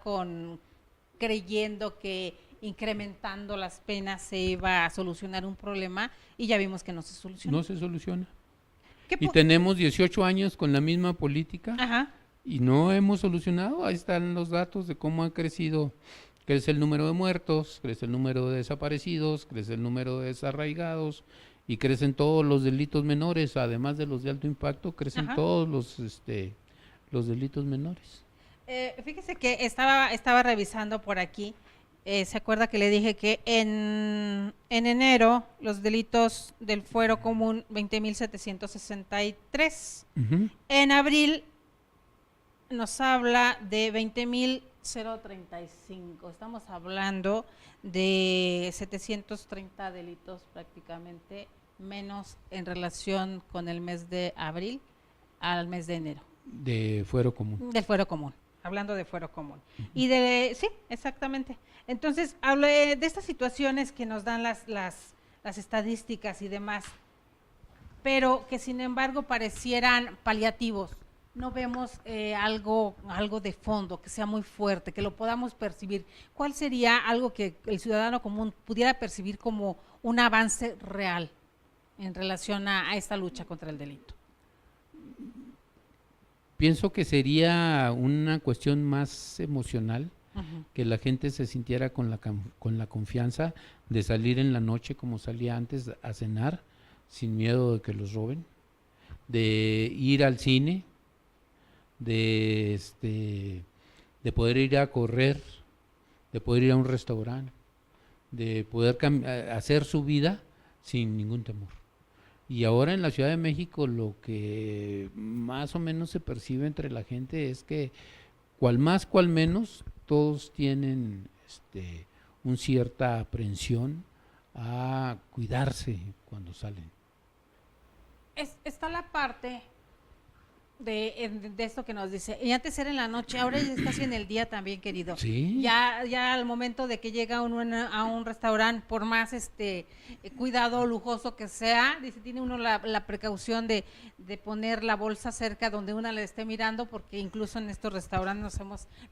creyendo que incrementando las penas se iba a solucionar un problema, y ya vimos que no se soluciona. No se soluciona. Y tenemos 18 años con la misma política. Ajá. Y no hemos solucionado. Ahí están los datos de cómo ha crecido. Crece el número de muertos, crece el número de desaparecidos, crece el número de desarraigados, y crecen todos los delitos menores, además de los de alto impacto, crecen, ajá, todos los delitos menores. Fíjese que estaba revisando por aquí, se acuerda que le dije que en enero los delitos del fuero común 20.763. Ujú. En abril nos habla de 20.035. Estamos hablando de 730 delitos prácticamente menos en relación con el mes de abril al mes de enero. De fuero común. Del fuero común, hablando de fuero común. Y sí, exactamente. Entonces, hablé de estas situaciones que nos dan las estadísticas y demás, pero que sin embargo parecieran paliativos. No vemos algo de fondo, que sea muy fuerte, que lo podamos percibir. ¿Cuál sería algo que el ciudadano común pudiera percibir como un avance real en relación a esta lucha contra el delito? Pienso que sería una cuestión más emocional, Uh-huh. que la gente se sintiera con la confianza de salir en la noche como salía antes a cenar, sin miedo de que los roben, de ir al cine, de poder ir a correr, de poder ir a un restaurante, de poder hacer su vida sin ningún temor. Y ahora en la Ciudad de México lo que más o menos se percibe entre la gente es que cual más, cual menos, todos tienen una cierta aprensión a cuidarse cuando salen. Está la parte de esto que nos dice, y antes era en la noche, ahora ya es casi en el día también, querido. Sí. Ya al momento de que llega uno a un restaurante, por más cuidado lujoso que sea, dice, tiene uno la precaución de poner la bolsa cerca donde uno le esté mirando, porque incluso en estos restaurantes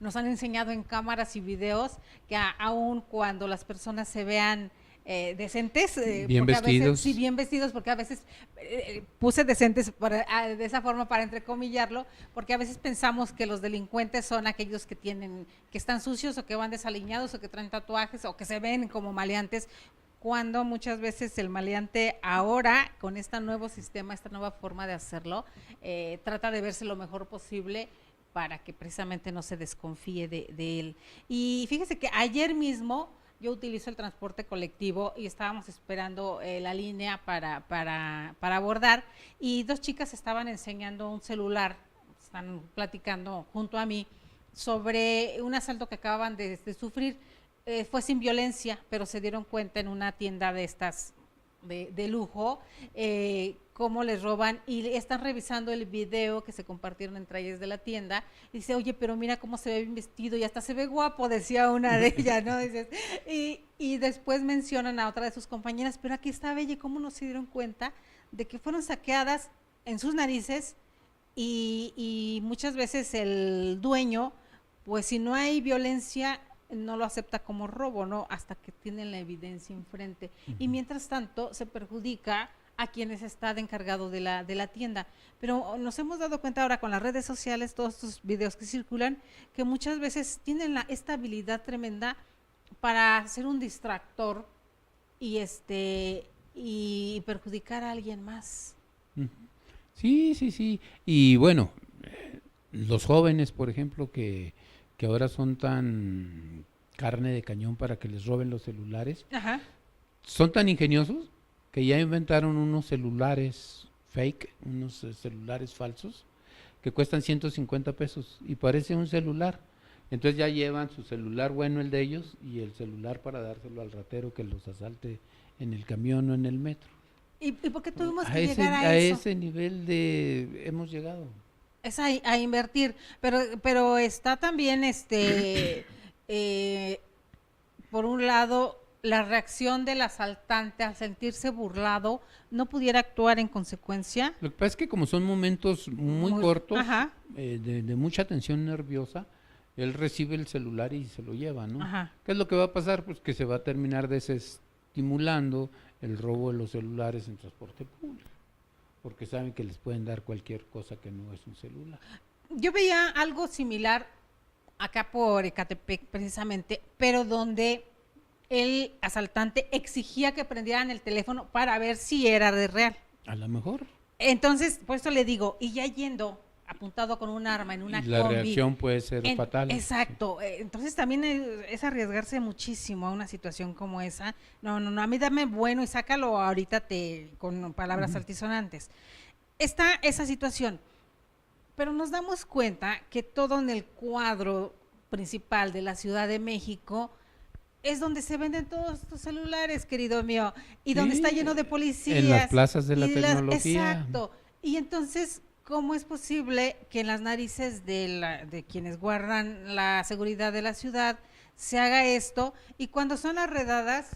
nos han enseñado en cámaras y videos que aun cuando las personas se vean decentes, bien vestidos. A veces, sí, bien vestidos, porque a veces puse decentes de esa forma para entrecomillarlo, porque a veces pensamos que los delincuentes son aquellos que están sucios o que van desaliñados o que traen tatuajes o que se ven como maleantes, cuando muchas veces el maleante ahora, con este nuevo sistema, esta nueva forma de hacerlo, trata de verse lo mejor posible para que precisamente no se desconfíe de él. Y fíjese que ayer mismo yo utilizo el transporte colectivo y estábamos esperando la línea para abordar, y dos chicas estaban enseñando un celular, están platicando junto a mí sobre un asalto que acaban de sufrir. Fue sin violencia, pero se dieron cuenta en una tienda de estas de lujo, cómo les roban, y están revisando el video que se compartieron entre ellas de la tienda, y dice, oye, pero mira cómo se ve bien vestido y hasta se ve guapo, decía una de ellas, ¿no? Dices, y después mencionan a otra de sus compañeras, pero aquí está bella, ¿cómo no se dieron cuenta de que fueron saqueadas en sus narices? Y muchas veces el dueño, pues si no hay violencia, no lo acepta como robo, ¿no? Hasta que tienen la evidencia enfrente. Uh-huh. Y mientras tanto se perjudica a quienes están encargados de la tienda. Pero nos hemos dado cuenta ahora con las redes sociales, todos estos videos que circulan, que muchas veces tienen esta habilidad tremenda para ser un distractor y perjudicar a alguien más. Sí. Y bueno, los jóvenes, por ejemplo, que ahora son tan carne de cañón para que les roben los celulares, ajá, son tan ingeniosos que ya inventaron unos celulares fake, unos celulares falsos, que cuestan 150 pesos y parece un celular. Entonces ya llevan su celular bueno, el de ellos, y el celular para dárselo al ratero que los asalte en el camión o en el metro. ¿Y por qué tuvimos que llegar a eso? A ese nivel hemos llegado. Es a invertir, pero está también por un lado la reacción del asaltante al sentirse burlado, no pudiera actuar en consecuencia. Lo que pasa es que como son momentos muy cortos, de mucha tensión nerviosa, él recibe el celular y se lo lleva, ¿no? Ajá. ¿Qué es lo que va a pasar? Pues que se va a terminar desestimulando el robo de los celulares en transporte público, porque saben que les pueden dar cualquier cosa que no es un celular. Yo veía algo similar acá por Ecatepec precisamente, pero donde el asaltante exigía que prendieran el teléfono para ver si era de real. A lo mejor. Entonces, por eso le digo, y ya yendo apuntado con un arma en una Y la combi. reacción puede ser fatal. Exacto. Entonces también es arriesgarse muchísimo a una situación como esa. No, a mí dame bueno y sácalo ahorita con palabras altisonantes. Está esa situación, pero nos damos cuenta que todo en el cuadro principal de la Ciudad de México es donde se venden todos estos celulares, querido mío, y donde está lleno de policías. En las plazas de la tecnología. Exacto. Y entonces, ¿cómo es posible que en las narices de quienes guardan la seguridad de la ciudad se haga esto? Y cuando son las redadas,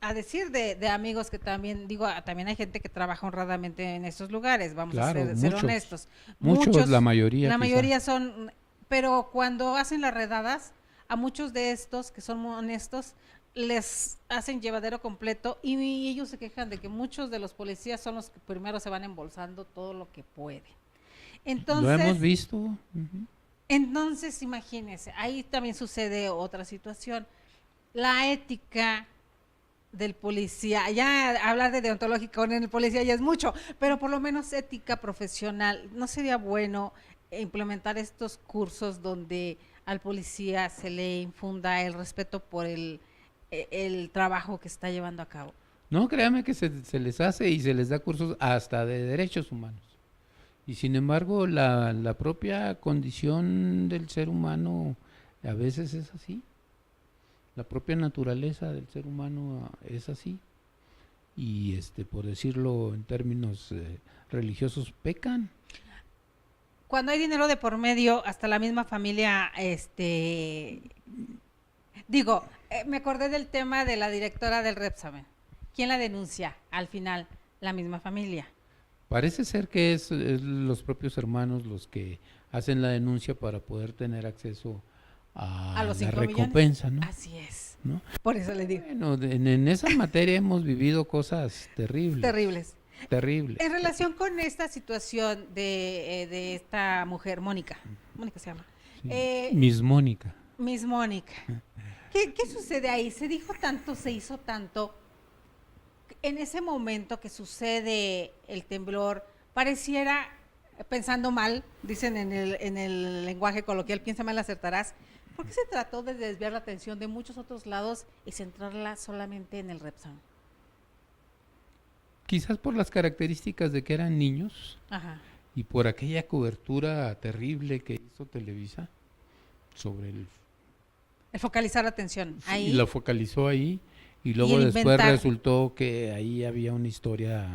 a decir de amigos que también, también hay gente que trabaja honradamente en estos lugares, vamos a ser honestos. Muchos, la mayoría. La mayoría son, pero cuando hacen las redadas, a muchos de estos que son honestos, les hacen llevadero completo y ellos se quejan de que muchos de los policías son los que primero se van embolsando todo lo que pueden. Entonces, lo hemos visto. Entonces, imagínense, ahí también sucede otra situación. La ética del policía, ya hablar de deontológica con el policía ya es mucho, pero por lo menos ética profesional. ¿No sería bueno implementar estos cursos donde al policía se le infunda el respeto por el trabajo que está llevando a cabo? No, créame que se les hace y se les da cursos hasta de derechos humanos. Y sin embargo, la propia condición del ser humano a veces es así. La propia naturaleza del ser humano es así. Y por decirlo en términos religiosos, pecan. Cuando hay dinero de por medio, hasta la misma familia, me acordé del tema de la directora del Repsamen. ¿Quién la denuncia? Al final, la misma familia. Parece ser que es los propios hermanos los que hacen la denuncia para poder tener acceso a los la recompensa, ¿no? Así es. ¿No? Por eso le digo. Bueno, en esa materia hemos vivido cosas terribles. Terribles. En relación con esta situación de esta mujer, Mónica se llama. Sí. Miss Mónica. Miss Mónica. ¿Qué sucede ahí? Se dijo tanto, se hizo tanto. En ese momento que sucede el temblor, pareciera, pensando mal, dicen en el lenguaje coloquial, piensa mal, acertarás. ¿Por qué se trató de desviar la atención de muchos otros lados y centrarla solamente en el Repsamen? Quizás por las características de que eran niños. Ajá. Y por aquella cobertura terrible que hizo Televisa sobre el focalizar la atención ahí. Y lo focalizó ahí y luego después resultó que ahí había una historia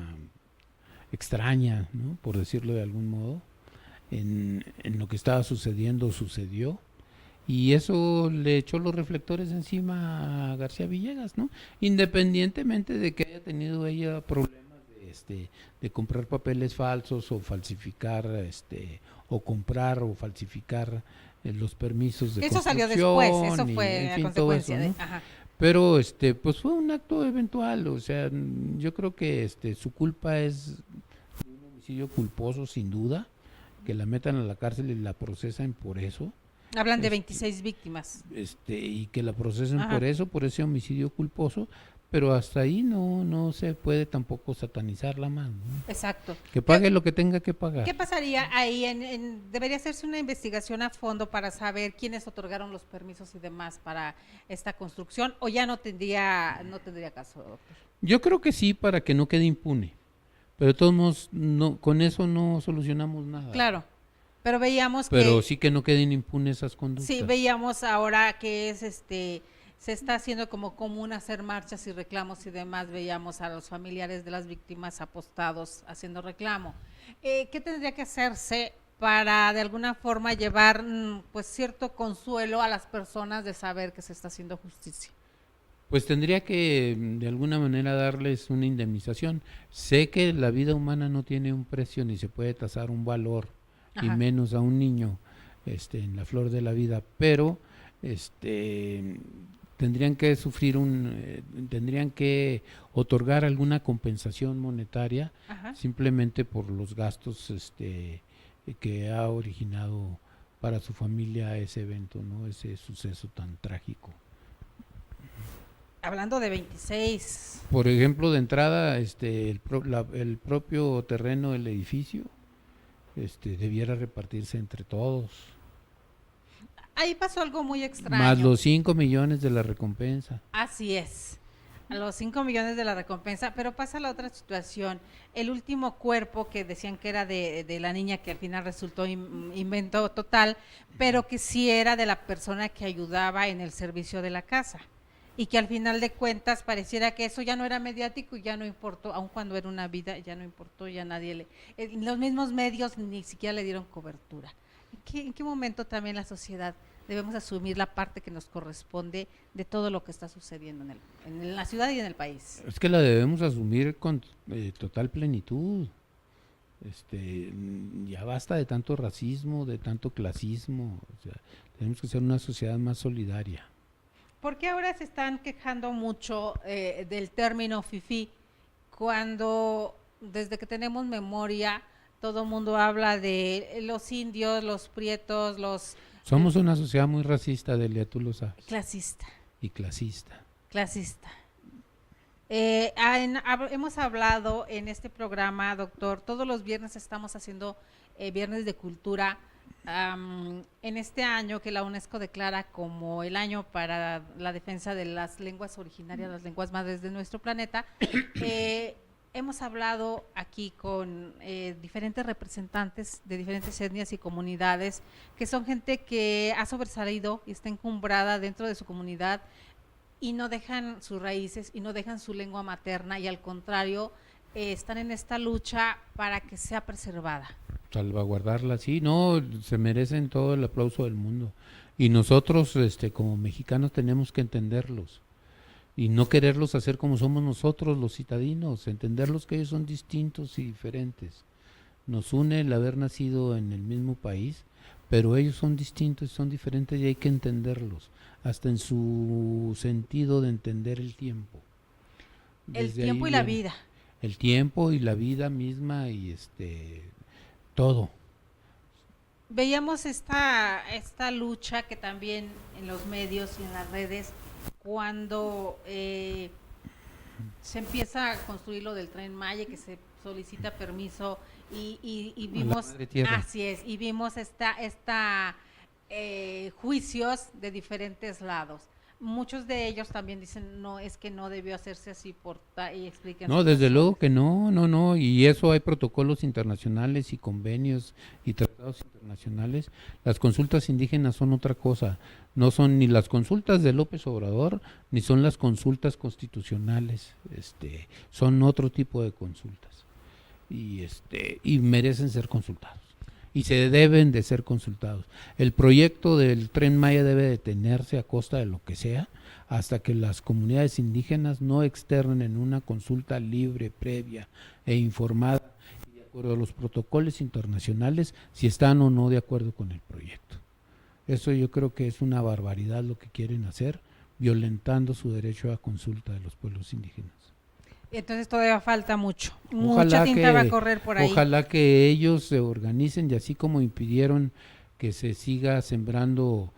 extraña, ¿no? Por decirlo de algún modo, en lo que estaba sucedió. Y eso le echó los reflectores encima a García Villegas, ¿no? Independientemente de que haya tenido ella problemas de comprar papeles falsos o falsificar, o comprar o falsificar los permisos de eso construcción. Eso salió después, eso fue en fin, a consecuencia todo eso, ¿no? Ajá. Pero pues fue un acto eventual, o sea, yo creo que su culpa es un homicidio culposo sin duda, que la metan a la cárcel y la procesen por eso. Hablan de 26 víctimas. Y que la procesen Ajá. por ese homicidio culposo, pero hasta ahí no se puede tampoco satanizarla más, ¿no? Exacto. Que pague lo que tenga que pagar. ¿Qué pasaría ahí? Debería hacerse una investigación a fondo para saber quiénes otorgaron los permisos y demás para esta construcción, o ya no tendría caso, doctor. Yo creo que sí, para que no quede impune, pero de todos modos con eso no solucionamos nada. Claro. Pero veíamos Pero sí que no queden impunes esas conductas. Sí, veíamos ahora que es se está haciendo como común hacer marchas y reclamos y demás. Veíamos a los familiares de las víctimas apostados haciendo reclamo. ¿Qué tendría que hacerse para de alguna forma llevar pues cierto consuelo a las personas de saber que se está haciendo justicia? Pues tendría que de alguna manera darles una indemnización. Sé que la vida humana no tiene un precio ni se puede tasar un valor. Ajá. Y menos a un niño en la flor de la vida, pero tendrían que tendrían que otorgar alguna compensación monetaria. Ajá. Simplemente por los gastos que ha originado para su familia ese evento, ¿no? Ese suceso tan trágico. Hablando de 26. Por ejemplo, de entrada el propio terreno del edificio debiera repartirse entre todos. Ahí pasó algo muy extraño. Más los 5 millones de la recompensa. Así es, a los 5 millones de la recompensa, pero pasa la otra situación. El último cuerpo que decían que era de la niña, que al final resultó invento total, pero que sí era de la persona que ayudaba en el servicio de la casa. Y que al final de cuentas pareciera que eso ya no era mediático y ya no importó, aun cuando era una vida, ya no importó, ya los mismos medios ni siquiera le dieron cobertura. ¿En qué momento también la sociedad debemos asumir la parte que nos corresponde de todo lo que está sucediendo en la ciudad y en el país? Es que la debemos asumir con total plenitud. Ya basta de tanto racismo, de tanto clasismo. O sea, tenemos que ser una sociedad más solidaria. ¿Por qué ahora se están quejando mucho del término fifí cuando desde que tenemos memoria todo el mundo habla de los indios, los prietos, Somos una sociedad muy racista, Delia, tú lo sabes. Clasista. Y clasista. Clasista. Hemos hablado en este programa, doctor, todos los viernes estamos haciendo viernes de cultura. En este año que la UNESCO declara como el año para la defensa de las lenguas originarias, las lenguas madres de nuestro planeta, hemos hablado aquí con diferentes representantes de diferentes etnias y comunidades, que son gente que ha sobresalido y está encumbrada dentro de su comunidad y no dejan sus raíces y no dejan su lengua materna y al contrario, están en esta lucha para que sea preservada. Salvaguardarla, sí, no, se merecen todo el aplauso del mundo. Y nosotros, como mexicanos, tenemos que entenderlos y no quererlos hacer como somos nosotros los citadinos, entenderlos que ellos son distintos y diferentes. Nos une el haber nacido en el mismo país, pero ellos son distintos y son diferentes y hay que entenderlos, hasta en su sentido de entender el tiempo. El tiempo y la vida. El tiempo y la vida misma y todo. Veíamos esta lucha que también en los medios y en las redes, cuando se empieza a construir lo del Tren Maya, que se solicita permiso y vimos, así es, y vimos juicios de diferentes lados. Muchos de ellos también dicen, no, es que no debió hacerse así y expliquen. No, desde luego que no, y eso hay protocolos internacionales y convenios y tratados internacionales. Las consultas indígenas son otra cosa, no son ni las consultas de López Obrador, ni son las consultas constitucionales, son otro tipo de consultas, y merecen ser consultados. Y se deben de ser consultados. El proyecto del Tren Maya debe detenerse a costa de lo que sea, hasta que las comunidades indígenas no externen en una consulta libre, previa e informada, y de acuerdo a los protocolos internacionales, si están o no de acuerdo con el proyecto. Eso yo creo que es una barbaridad lo que quieren hacer, violentando su derecho a consulta de los pueblos indígenas. Entonces todavía falta mucho, mucha tinta va a correr por ahí. Ojalá que ellos se organicen y así como impidieron que se siga sembrando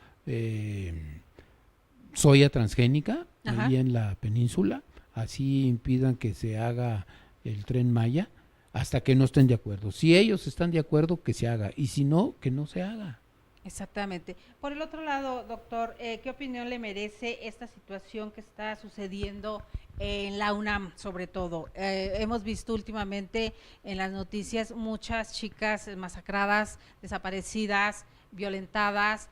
soya transgénica ahí en la península, así impidan que se haga el Tren Maya hasta que no estén de acuerdo. Si ellos están de acuerdo, que se haga, y si no, que no se haga. Exactamente. Por el otro lado, doctor, ¿qué opinión le merece esta situación que está sucediendo en la UNAM, sobre todo? Hemos visto últimamente en las noticias muchas chicas masacradas, desaparecidas, violentadas.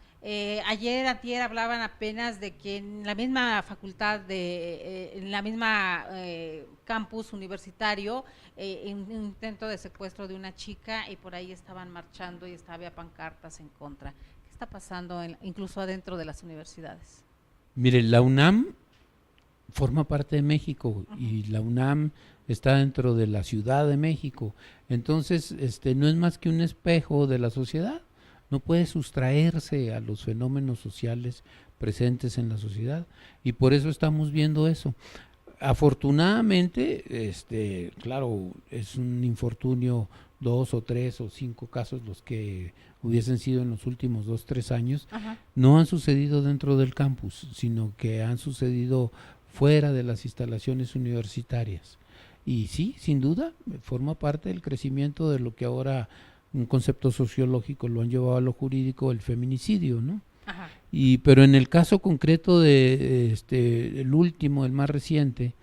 Antier hablaban apenas de que en la misma facultad, en la misma campus universitario, un intento de secuestro de una chica y por ahí estaban marchando y había pancartas en contra. ¿Qué está pasando incluso adentro de las universidades? Mire, la UNAM forma parte de México y la UNAM está dentro de la Ciudad de México. Entonces, no es más que un espejo de la sociedad. No puede sustraerse a los fenómenos sociales presentes en la sociedad y por eso estamos viendo eso. Afortunadamente, claro, es un infortunio, 2 o 3 o 5 casos los que hubiesen sido en los últimos 2, 3 años, no han sucedido dentro del campus, sino que han sucedido fuera de las instalaciones universitarias. Y sí, sin duda, forma parte del crecimiento de lo que ahora un concepto sociológico, lo han llevado a lo jurídico, el feminicidio, ¿no? Ajá. Pero en el caso concreto de el último, el más reciente,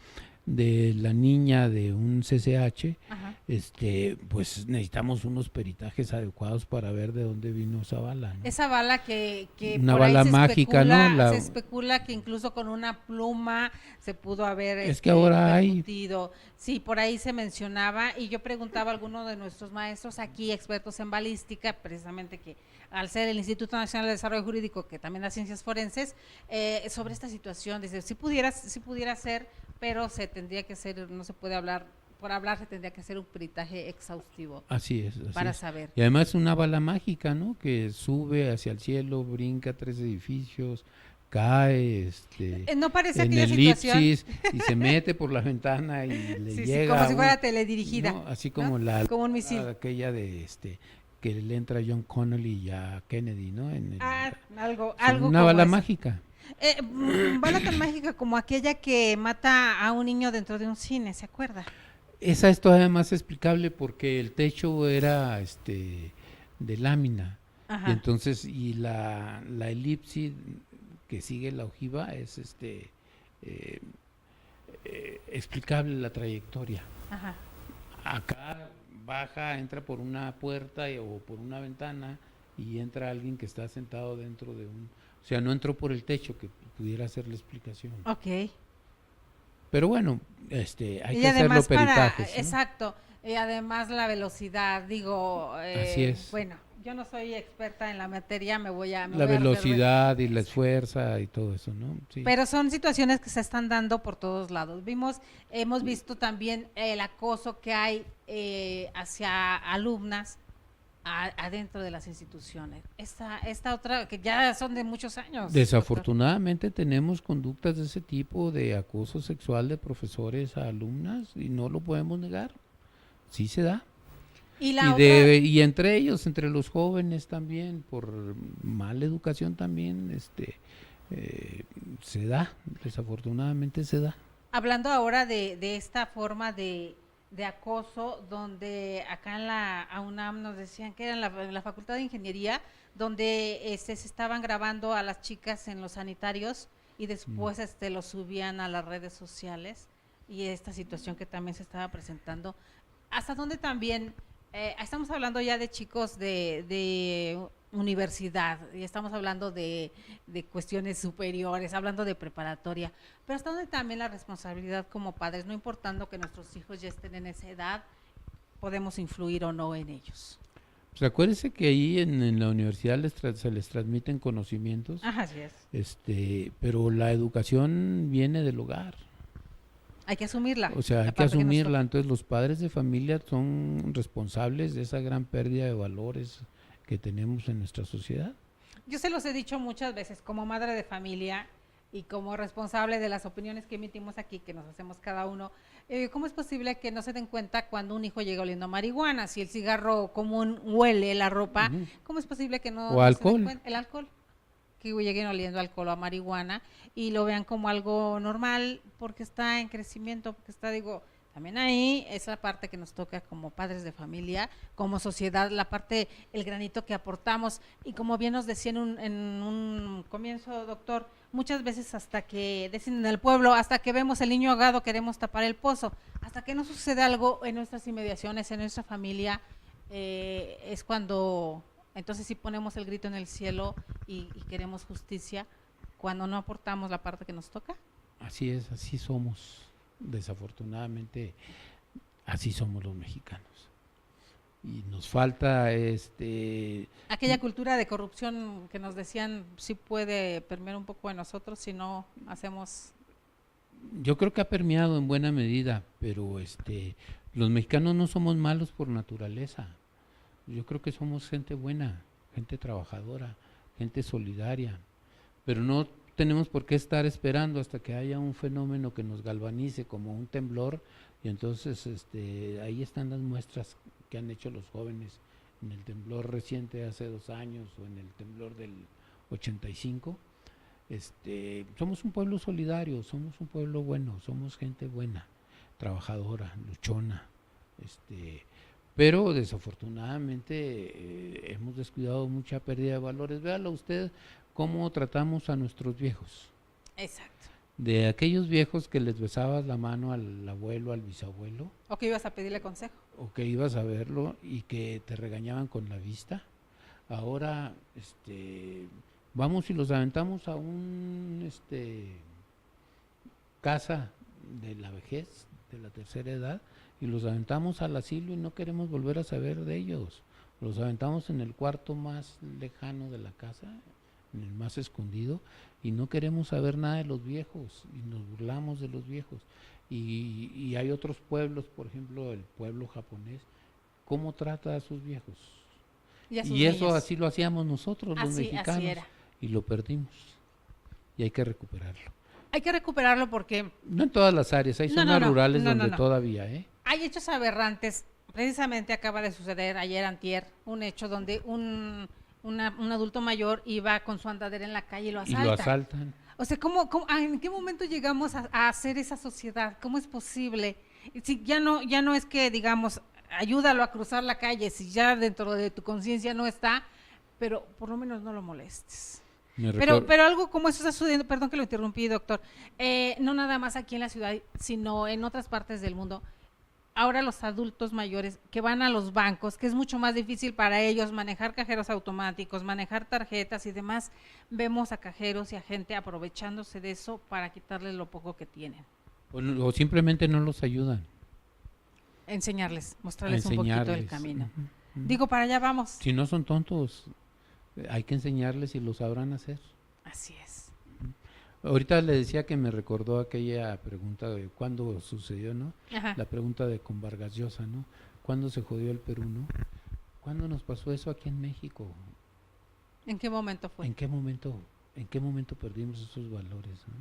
de la niña de un CCH, Ajá. pues necesitamos unos peritajes adecuados para ver de dónde vino esa bala, ¿no? Esa bala que Una por ahí bala mágica, ¿no? se especula que incluso con una pluma se pudo haber Es que ahora percutido. Sí, por ahí se mencionaba y yo preguntaba a alguno de nuestros maestros aquí, expertos en balística, precisamente que al ser el Instituto Nacional de Desarrollo Jurídico, que también da ciencias forenses, sobre esta situación, dice, si pudiera ser, pero se tendría que hacer, no se puede hablar, por hablar se tendría que hacer un peritaje exhaustivo. Así es. Para saber. Y además una bala mágica, ¿no? Que sube hacia el cielo, brinca 3 edificios, cae no parece en aquella elipsis situación. y se mete por la ventana y le Sí, llega como si fuera teledirigida, ¿no? Así ¿no? como como un misil. aquella de que le entra John Connolly y a Kennedy, ¿no? Algo una como bala eso. mágica. Bala tan mágica como aquella que mata a un niño dentro de un cine, ¿se acuerda? Esa es todavía más explicable porque el techo era de lámina. Ajá. Y entonces, la elipsis que sigue la ojiva es explicable la trayectoria. Ajá. Acá baja, entra por una puerta o por una ventana y entra alguien que está sentado dentro de o sea, no entró por el techo, que pudiera ser la explicación. Ok. Pero bueno, hay y que hacerlo peritajes, ¿no? Exacto, y además la velocidad, digo, Así es. bueno, yo no soy experta en la materia, me voy a velocidad y la fuerza y todo eso, ¿no? Sí. Pero son situaciones que se están dando por todos lados. Hemos visto también el acoso que hay hacia alumnas adentro de las instituciones. Esta otra, que ya son de muchos años. Desafortunadamente tenemos conductas de ese tipo de acoso sexual de profesores a alumnas y no lo podemos negar. Sí se da. Y entre ellos, entre los jóvenes también, por mala educación también, se da, desafortunadamente se da. Hablando ahora de esta forma de acoso, donde acá en la UNAM nos decían que era en la Facultad de Ingeniería, donde se estaban grabando a las chicas en los sanitarios y después lo subían a las redes sociales, y esta situación que también se estaba presentando. ¿Hasta dónde también? Estamos hablando ya de chicos de universidad, y estamos hablando de cuestiones superiores, hablando de preparatoria, pero hasta dónde también la responsabilidad como padres, no importando que nuestros hijos ya estén en esa edad, podemos influir o no en ellos. Pues acuérdense que ahí en la universidad se les transmiten conocimientos. Ajá, así es. Pero la educación viene del hogar. Hay que asumirla. O sea, hay que asumirla. Entonces los padres de familia son responsables de esa gran pérdida de valores que tenemos en nuestra sociedad. Yo se los he dicho muchas veces, como madre de familia y como responsable de las opiniones que emitimos aquí, que nos hacemos cada uno, ¿cómo es posible que no se den cuenta cuando un hijo llega oliendo a marihuana? Si el cigarro común huele la ropa, ¿cómo es posible que no, o alcohol. Se den cuenta? El alcohol, que lleguen oliendo alcohol o a marihuana y lo vean como algo normal porque está en crecimiento, porque está, también ahí es la parte que nos toca como padres de familia, como sociedad, la parte, el granito que aportamos, y como bien nos decía en un comienzo, doctor, muchas veces hasta que, deciden en el pueblo, hasta que vemos el niño ahogado queremos tapar el pozo, hasta que no sucede algo en nuestras inmediaciones, en nuestra familia, es cuando, entonces sí ponemos el grito en el cielo y queremos justicia, cuando no aportamos la parte que nos toca. Así es, así somos. Desafortunadamente así somos los mexicanos y nos falta aquella cultura de corrupción que nos decían sí puede permear un poco en nosotros si no hacemos. Yo creo que ha permeado en buena medida, pero los mexicanos no somos malos por naturaleza. Yo creo que somos gente buena, gente trabajadora, gente solidaria, pero no tenemos por qué estar esperando hasta que haya un fenómeno que nos galvanice como un temblor, y entonces ahí están las muestras que han hecho los jóvenes en el temblor reciente de hace 2 años o en el temblor del 85. Somos un pueblo solidario, somos un pueblo bueno, somos gente buena, trabajadora, luchona, pero desafortunadamente hemos descuidado mucha pérdida de valores. Véalo usted cómo tratamos a nuestros viejos. Exacto. De aquellos viejos que les besabas la mano al abuelo, al bisabuelo, O que ibas a pedirle consejo. o que ibas a verlo y que te regañaban con la vista. Ahora vamos y los aventamos a un casa de la vejez, de la tercera edad, y los aventamos al asilo y no queremos volver a saber de ellos. Los aventamos en el cuarto más lejano de la casa, en el más escondido, y no queremos saber nada de los viejos, y nos burlamos de los viejos. Y hay otros pueblos, por ejemplo, el pueblo japonés, ¿cómo trata a sus viejos? Y a sus Y eso niños. así lo hacíamos nosotros, los Así mexicanos, era. y lo perdimos. Y hay que recuperarlo. Hay que recuperarlo porque No en todas las áreas, hay zonas rurales donde no. todavía, Hay hechos aberrantes. Precisamente acaba de suceder ayer, antier, un hecho donde un adulto mayor iba con su andadera en la calle y lo asaltan. Y lo asaltan. O sea, ¿en qué momento llegamos a hacer esa sociedad? ¿Cómo es posible? Si ya no es que, digamos, ayúdalo a cruzar la calle, si ya dentro de tu conciencia no está, pero por lo menos no lo molestes. Pero algo como eso está sucediendo, perdón que lo interrumpí, doctor, no nada más aquí en la ciudad, sino en otras partes del mundo. Ahora los adultos mayores que van a los bancos, que es mucho más difícil para ellos manejar cajeros automáticos, manejar tarjetas y demás, vemos a cajeros y a gente aprovechándose de eso para quitarles lo poco que tienen. O simplemente no los ayudan. Mostrarles un poquito el camino. Uh-huh. Digo, para allá vamos. Si no son tontos, hay que enseñarles y lo sabrán hacer. Así es. Ahorita le decía que me recordó aquella pregunta de cuándo sucedió, ¿no? Ajá. La pregunta de con Vargas Llosa, ¿no? ¿Cuándo se jodió el Perú, no? ¿Cuándo nos pasó eso aquí en México? ¿En qué momento fue? ¿En qué momento perdimos esos valores, ¿no?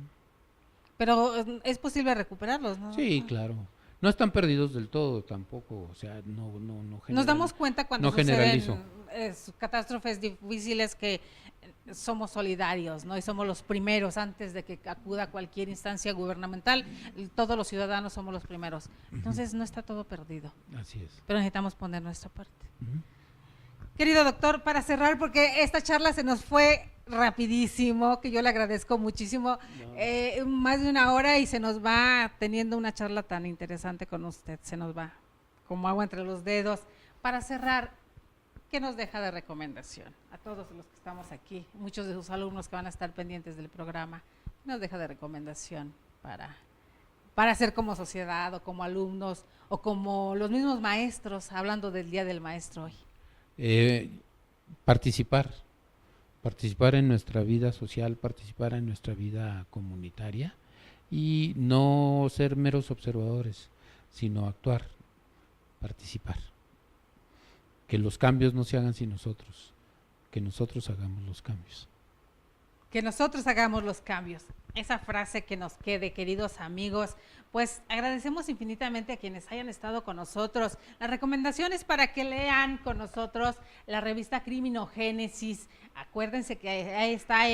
Pero es posible recuperarlos, ¿no? Sí, claro. No están perdidos del todo tampoco, o sea, no Nos damos cuenta cuando no generalizo. catástrofes difíciles que somos solidarios, ¿no? Y somos los primeros antes de que acuda cualquier instancia gubernamental, todos los ciudadanos somos los primeros. Entonces no está todo perdido. Así es. Pero necesitamos poner nuestra parte. Querido doctor, para cerrar, porque esta charla se nos fue rapidísimo, que yo le agradezco muchísimo, más de una hora y se nos va teniendo una charla tan interesante con usted, se nos va como agua entre los dedos. Para cerrar, ¿qué nos deja de recomendación a todos los que estamos aquí, muchos de sus alumnos que van a estar pendientes del programa? ¿Qué nos deja de recomendación para hacer como sociedad o como alumnos o como los mismos maestros, hablando del Día del Maestro hoy? Participar en nuestra vida social, participar en nuestra vida comunitaria y no ser meros observadores, sino actuar, participar. Que los cambios no se hagan sin nosotros, que nosotros hagamos los cambios. Que nosotros hagamos los cambios. Esa frase que nos quede, queridos amigos. Pues agradecemos infinitamente a quienes hayan estado con nosotros. Las recomendaciones para que lean con nosotros la revista Criminogénesis. Acuérdense que ahí está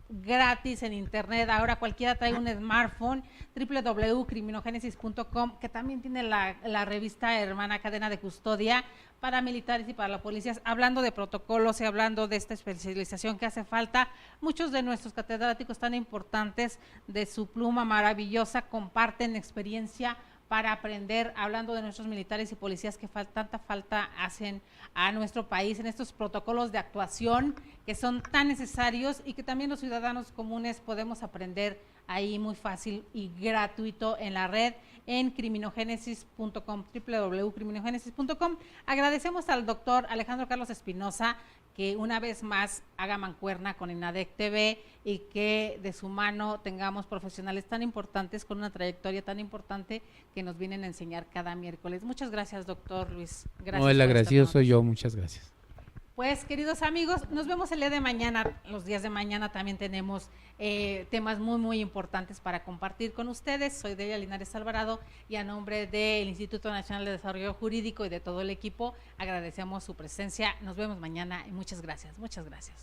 gratis en internet, ahora cualquiera trae un smartphone, www.criminogénesis.com, que también tiene la revista hermana Cadena de Custodia para militares y para la policía, hablando de protocolos y hablando de esta especialización que hace falta. Muchos de nuestros catedráticos tan importantes, de su pluma maravillosa, comparten experiencia para aprender, hablando de nuestros militares y policías que tanta falta hacen a nuestro país en estos protocolos de actuación que son tan necesarios y que también los ciudadanos comunes podemos aprender ahí muy fácil y gratuito en la red en criminogénesis.com, www.criminogénesis.com. Agradecemos al doctor Alejandro Carlos Espinosa que una vez más haga mancuerna con INADEC TV y que de su mano tengamos profesionales tan importantes con una trayectoria tan importante que nos vienen a enseñar cada miércoles. Muchas gracias, doctor Luis. Gracias. No, el agradecido soy yo, muchas gracias. Pues, queridos amigos, nos vemos el día de mañana. Los días de mañana también tenemos temas muy, muy importantes para compartir con ustedes. Soy Delia Linares Alvarado y a nombre del Instituto Nacional de Desarrollo Jurídico y de todo el equipo, agradecemos su presencia. Nos vemos mañana y muchas gracias, muchas gracias.